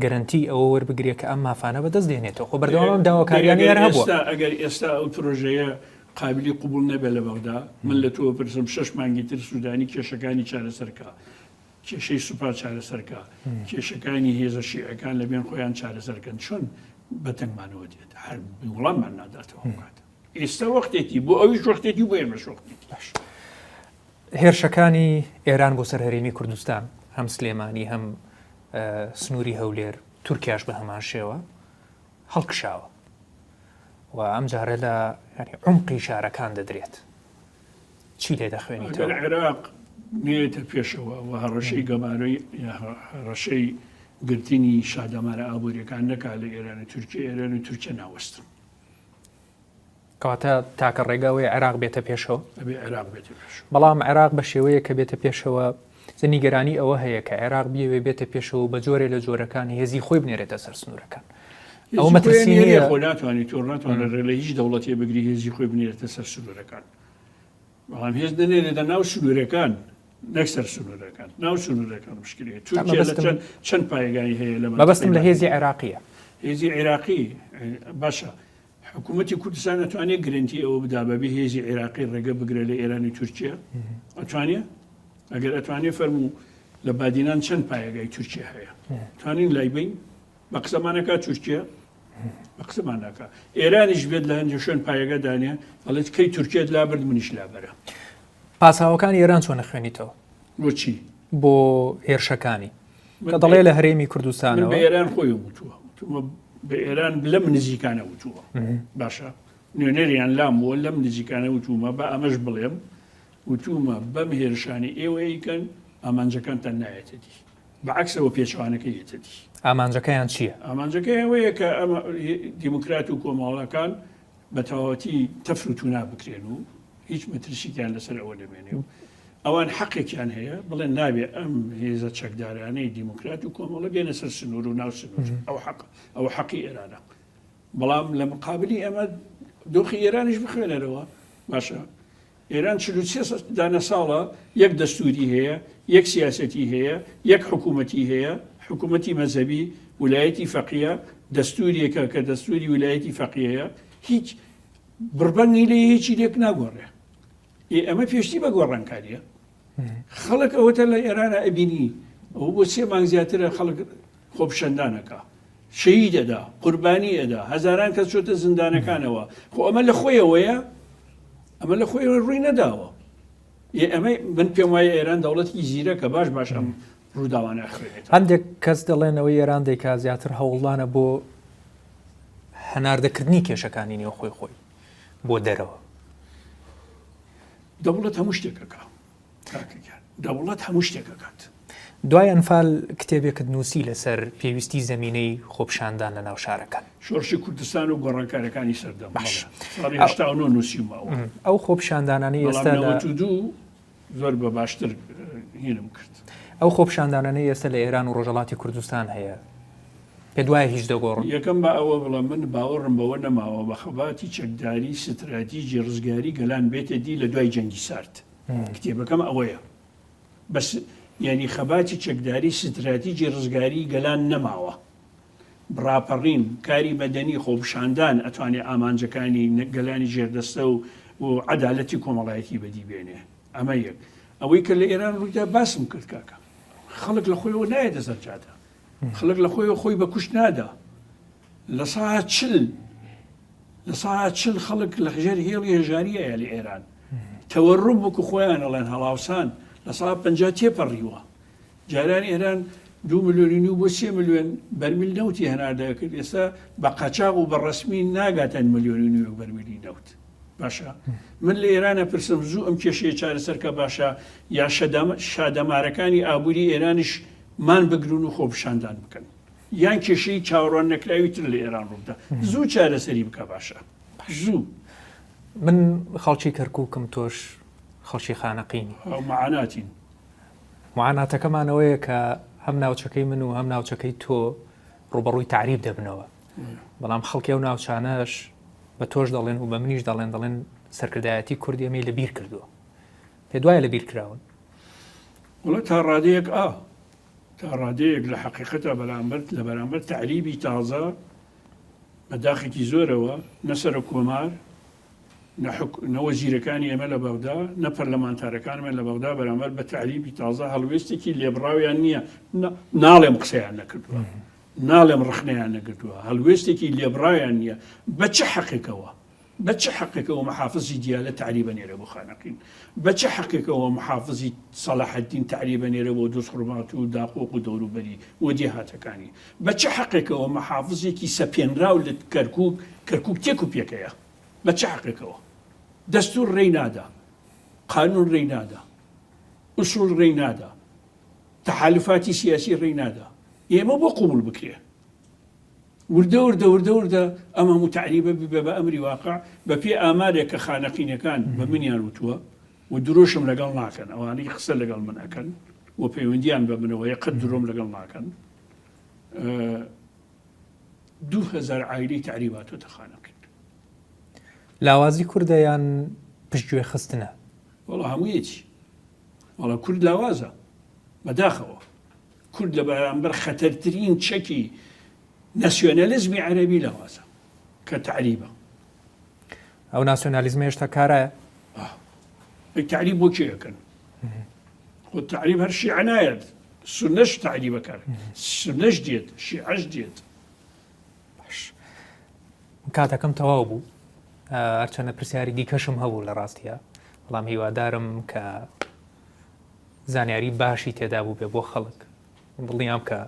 گەرنتی ئەوە وەربگرێت کە ئەم مافانە بەدەست دێنێتەوە. خۆ بەردەوام داواکاریانی هەبووە. ئەگەر ئێستا ئەو پرۆژەیە قابلی قبول نەبێت لە بەغدا، من لە تۆ پرسم 6 مانگی تر سوودانی کێشەکانی چارەسەرکە، کێشەی سوپا چارەسەرکە، کێشەکانی هێزە شیعەکان لە بێن خۆیان چارەسەرکەن، چۆن بەتەنگمانەوە دێت؟ هەر وڵاممان ناداتەوە کات. ئێستا وەختێتی بۆ ئەویش وەختێتی بۆ ئێمەش وەختێتی. هێرشەکانی ئێران بۆ سەر هەرێمی کوردستان هەم سلێمانی هەم سنووری هەولێر تورکیاش بە هەمان شێوە هەڵکشاوە و ئەم جارە لە عمقی شارەکان دەدرێت. چی لێ دەخوێنیتەوە؟ عێراق نێتە پێشەوە و هەڕەشەی گەمارەی ڕەشەی گرتنی شادەمارە ئابوووریەکان نەکا لە ئێران و تورکیا، ئێران و تورکیا ناوەستن. کەواتە تاکە ڕێگاوەی عێراق بێتە پێشەوە؟ ئەبێ عێراق بێتە پێشەوە. بەڵام عێراق بە شێوەیە کە بێتە پێشەوە نیگەرانی ئەوە هەیە کە عێراق بیەوێ بێتە پێشەوە بە جۆرێ لە جۆرەکان هێزی خۆی بنێرێتە سەر سنوورەکان. ئەو مەترسینە خۆ ناتوانێت تۆ ناتوانێت لە هیچ دەوڵەتێ بگری هێزی خۆی بنێرێتە سەر سنوورەکان. بەڵام هێز دەنێرێتە ناو سنوورەکان نەک سەر سنوورەکان. ناو سنوورەکان مشکلەیە. تورکیا لە چەند پایگانی هەیە لە مەبەستم لە هێزی عێراقیە. هێزی عێراقی باشە. حکوومەتی کوردستان ئەتوانێت گرنتی ئەوە بدا بەبێ هێزی عێراقی ڕێگە بگرێ لە ئێرانی تورکیا؟ ئەتوانێت؟ ئەگەر ئەتوانێت فەرموو لە بادینان چەند پایگای تورکیا هەیە؟ توانین لای بین بە قسەمانەکە تورکیا بە قسەمانەکە. ئێرانیش بێت لە هەندێک شوێن پایگە دانێ ئەڵێت کەی تورکیت لابرد منیش لابەرە. پاساوەکانی ئێران چۆن نەخوێنیتەوە؟ بۆچی؟ بۆ هێرشەکانی کە دەڵێ لە هەرێمی کوردستانەوە بە ئێران خۆی وتووە بە ئێران لەم نزیکانە وتووە. باشە نوێنەریان لام بووە لەم نزیکانە وتومە بە ئەمەش بڵێم وتومە بەم هێرشانی ئێوەیکەن ئامانجەکانتان نایەتە دی بەعکسەوە پێچوانەکە یێتە دی. ئامانجەکەیان چییە؟ ئامانجەکە ئەوەیە کە ئەمە دیموکرات و کۆمەڵەکان بە تەواوەتی تەفروتونا بکرێن و هیچ مەترسییان لەسەر ئەوە دەبێنێ و ئەوان حەقێکیان هەیە بڵێن نابێ ئەم هێزە چەکدارانەی دیموکرات و کۆمەڵە بێنە سەر سنوور و ناو سنوور ئەو حەقی ئێرانە. بەڵام لە مقابلی ئەمە دۆخی ئێرانیش بخوێنەرەوە. باشە ئێران 43 دانە ساڵە یەک دەستوری هەیە، یەک سیاسەتی هەیە، یەک حکوومەتی هەیە، حکوومەتی مەذهبی ویلایەتی فەقیە، دەستوریەکە کە دەستوری ویلایەتی فەقیەیە هیچ بڕبەنی لێ هیچی لێک ناگۆڕێ. ئەمە پێشتی بە گۆڕانکاریە. خەڵک ئەوەتە لە ئێرانە ئەبینی ئەو بۆ 3 مانگ زیاترە خەڵک خۆپشەندانەکە شەهید ئەدا قوربانی ئەدا هەزاران کەس چۆتە زیندانەکانەوە. خۆ ئەمە لە خۆیەوەیە، ئەمە لە خۆی ڕووی نەداوە. ئەمە من پێم وایە ئێران دەوڵەتی زیرە کە باش ئەم ڕووداوانە خوێنێت. هەندێک کەس دەڵێنەوەی ئێران دەیکا زیاتر هەوڵانە بۆ هەناردەکردنی کێشەکانی نێو خۆی بۆ دەرەوە. دەوڵەت هەموو شتێکەکە دەوڵەت هەموو شتێکەکات. دوای ئەنفال کتێبێکت نووسی لەسەر پێویستی زەمینەی خۆپشاندان لە ناو شارەکان شۆڕشی کوردستان و گۆڕانکارەکانی سەردەم ساڵی نووسیمەوە. ئەو خۆپشاندانانی ئێستا زۆر بە باشتر هینم کرد. ئەو خۆپشاندانانەی ئێستا لە ئێران و ڕۆژەڵاتی کوردستان هەیە پێ دوایە هیچ دەگۆڕن. یەکەم بە ئەوە بڵە من باوەڕم بەوە نەماوە بە خەباتی چەکداری ستراتیژی ڕزگاری گەلان بێتە دی لە دوای جەنگی سارد. کتێبەکەم ئەوەیە بەس یعنی خەباتی چەکداری ستراتیژی ڕزگاری گەلان نەماوە. بڕاپەڕین کاری بەدەنی خۆپشاندان ئەتوانێت ئامانجەکانی گەلانی ژێردەستە و عەدالەتی کۆمەڵایەتی بەدی بێنێ. ئەمە یەک. ئەوەی کە لە ئێران ڕوویدا باسم کرد کاکە خەڵک لە خۆیەوە نایەتە سەرجادە. خەڵک لە خۆی بە کوشت نادا. لە ساعت 40 خەڵک لە ژێر هێڵی هێژاریە لە ئێران تەوەڕوم وەکو خۆیان ئەڵێن هەڵاوسان لە ساعت 50 تێپەڕیوە. جاران ئێران 2 ملیۆنی و بۆ 3 ملیۆن بەرمیل نەوتی هەناردەکرد. ئێستا بە قەچاق و بە ڕسمی ناگاتەن ملیۆنی و بەرمیلی نەوت. باشە من لە ئێرانە پرسم زوو ئەم کێشەیە چارەسەرکە باشە یا شادەمارەکانی ئابووری ئێرانیش مان بگرون و خۆپشاندان بکەن یان کێشەی چاوەڕوان نەکراوی تر لە ئێران ڕوودا زوو چارەسەری بکە باشە زوو. من خەڵکی کەرکووکم تۆش خەڵکی خانەقینی معاناتین. معاناتەکەمانەوەیە کە هەم ناوچەکەی من و هەم ناوچەکەی تۆ ڕوبەڕووی تعریب دەبنەوە. بەڵام خەڵکی ئەو ناوچانەش بە تۆش دەڵێن و بە منیش دەڵێن سەرکردایەتی کوردی ئەمەی لەبیر کردووە. پێ دوایە لەبیر کراون. وڵا تا ڕادەیەک تا ڕادەیەک لە حەقیقەتە لە بەرامبەر تعریبی تازە بەداخێکی زۆرەوە نەسەر کۆمار نەوەزیرەکانی ئێمە لە بەغدا نە پەرلەمانتارەکانمە لە بەغدا بەرامبەر بە تعریبی تازە هەڵوێستێکی لێبڕاویان نییە. ناڵێم قسەیان نەکردووە، ناڵێم ڕخنەیان نەکردووە، هەڵوێستێکی لێبڕاویان نییە. بە چه حەقێکەوە بچه حقێکەوە محافظی دیالە تعریبە نێرە بۆ خانەقین بچه حقێکەوە محافظی صلاح الدین تعریبە نێرە بۆ دۆست خورمات و داقۆق و دەوروبەری و دێهاتەکانی بچه حقێکەوە محافظێکی سەپێنراو لە کەرکوب تێک و پێکەیە بچه حقێکەوە دەستور ڕێی نادا قانون ڕێی نادا ئوسوڵ ڕێی نادا تحالفاتی سیاسی ڕێی نادا ئێمە بۆ قوبول بکرێ وردە ئەمە متعریبە بە ئەمری واقع بە پێ ئامارێک کە خانەقینەکان بە منیان وتووە و درۆشم لەگەڵ ناکەن ئەوانەی قسە لەگەڵ من ئەکەن و پەیوەندیان بە منەوە یەقەت درۆم لەگەڵ ناکەن 2000 عائلەی تعریباتۆتە خانەقین لاوازی کوردەیان پشتگوێ خستنە وەڵا هەموویەتی وەڵا کورد لاوازە بەداخەوە کورد لە بەرامبەر خەتەرترین چەکی ناسیۆنەلیزمی عەرەبی لاوازە کە تعریبە ئەو ناسیۆنالیزمە هێشتا کارایە تعریب بۆ کێەکەن خۆ تعریب هەر شیعە نایەت سونەش تعریبەکار سونەش دێت شیعەش دێت کاتەکەم تەواو بوو هەرچەنە پرسیاری دیکەشم هەبوو لە ڕاستیە بەڵام هیوادارم کە زانیاری باشی تێدا بوو بێ بۆ خەڵک دڵنیام کە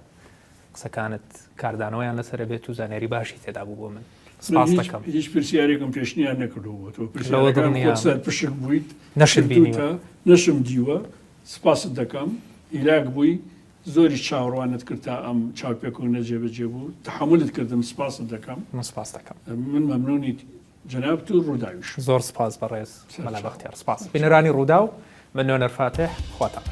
قسەکانت کاردانەوەیان لەسەر بێت و زانیاری باشی تێدا بوو بۆ من سپاس دەکەم هیچ پرسیارێکم پێشنیان نەکردەوە تۆ لەوە دڵنیام پرسیارەکان پشک بوویت نەشت بینیوە نەشم دیوە سپاست دەکەم هیلاک بووی زۆری چاوەڕوانت کرد تا ئەم چاوپێک و نەجێبەجێ بوو تحملت کردم سپاست دەکەم من سپاس دەکەم من مەمنونی جەنابت و ڕووداویش زۆر سپاس بەڕێز مەلا بەختیار سپاس بینەرانی ڕوودا و من نوێنەر فاتح خواتان